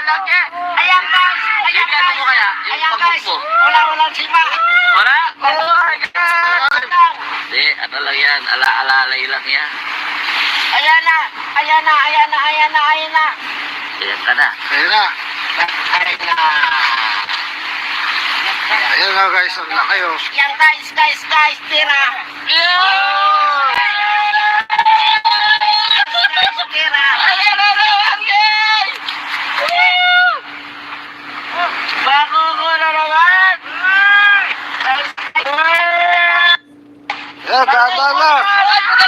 Laki! Ayan guys. Bibiyanin mo kaya yung pag-move mo? Wala sima. Wala? Oh my God! Malalim. Hindi, ano lang yan, ala-alalay lang yan. Ayan na. Ayan ka na. Ayan na. That ay na. Ayan na guys, ang laki oh. Yan guys, tira. Tira. Bago ko na naman. Ayan, tama na. Ayan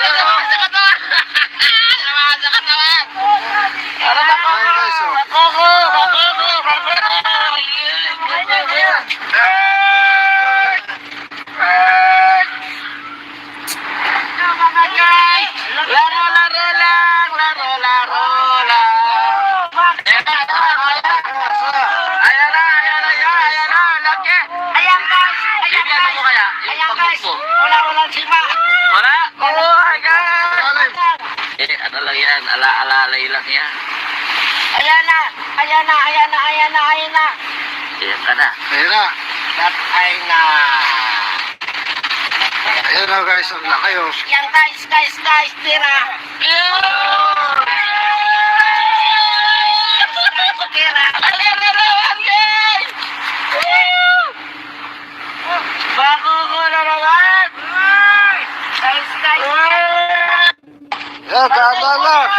guys oh. Ayan na, laki! Ayan guys. Bibiyanin mo kaya yung pag-move Sima. Wala. Oh my God. Lalim. Eh, ano lang yan? Ala-alalay lang yan. Ayan na. Ayan na. Ayan na. Ayan na. Ayan na. Ayan ka na. Ayan na. That ay na. Ayan na guys, ang laki oh. Yan guys, guys, guys. Tira. Yeah!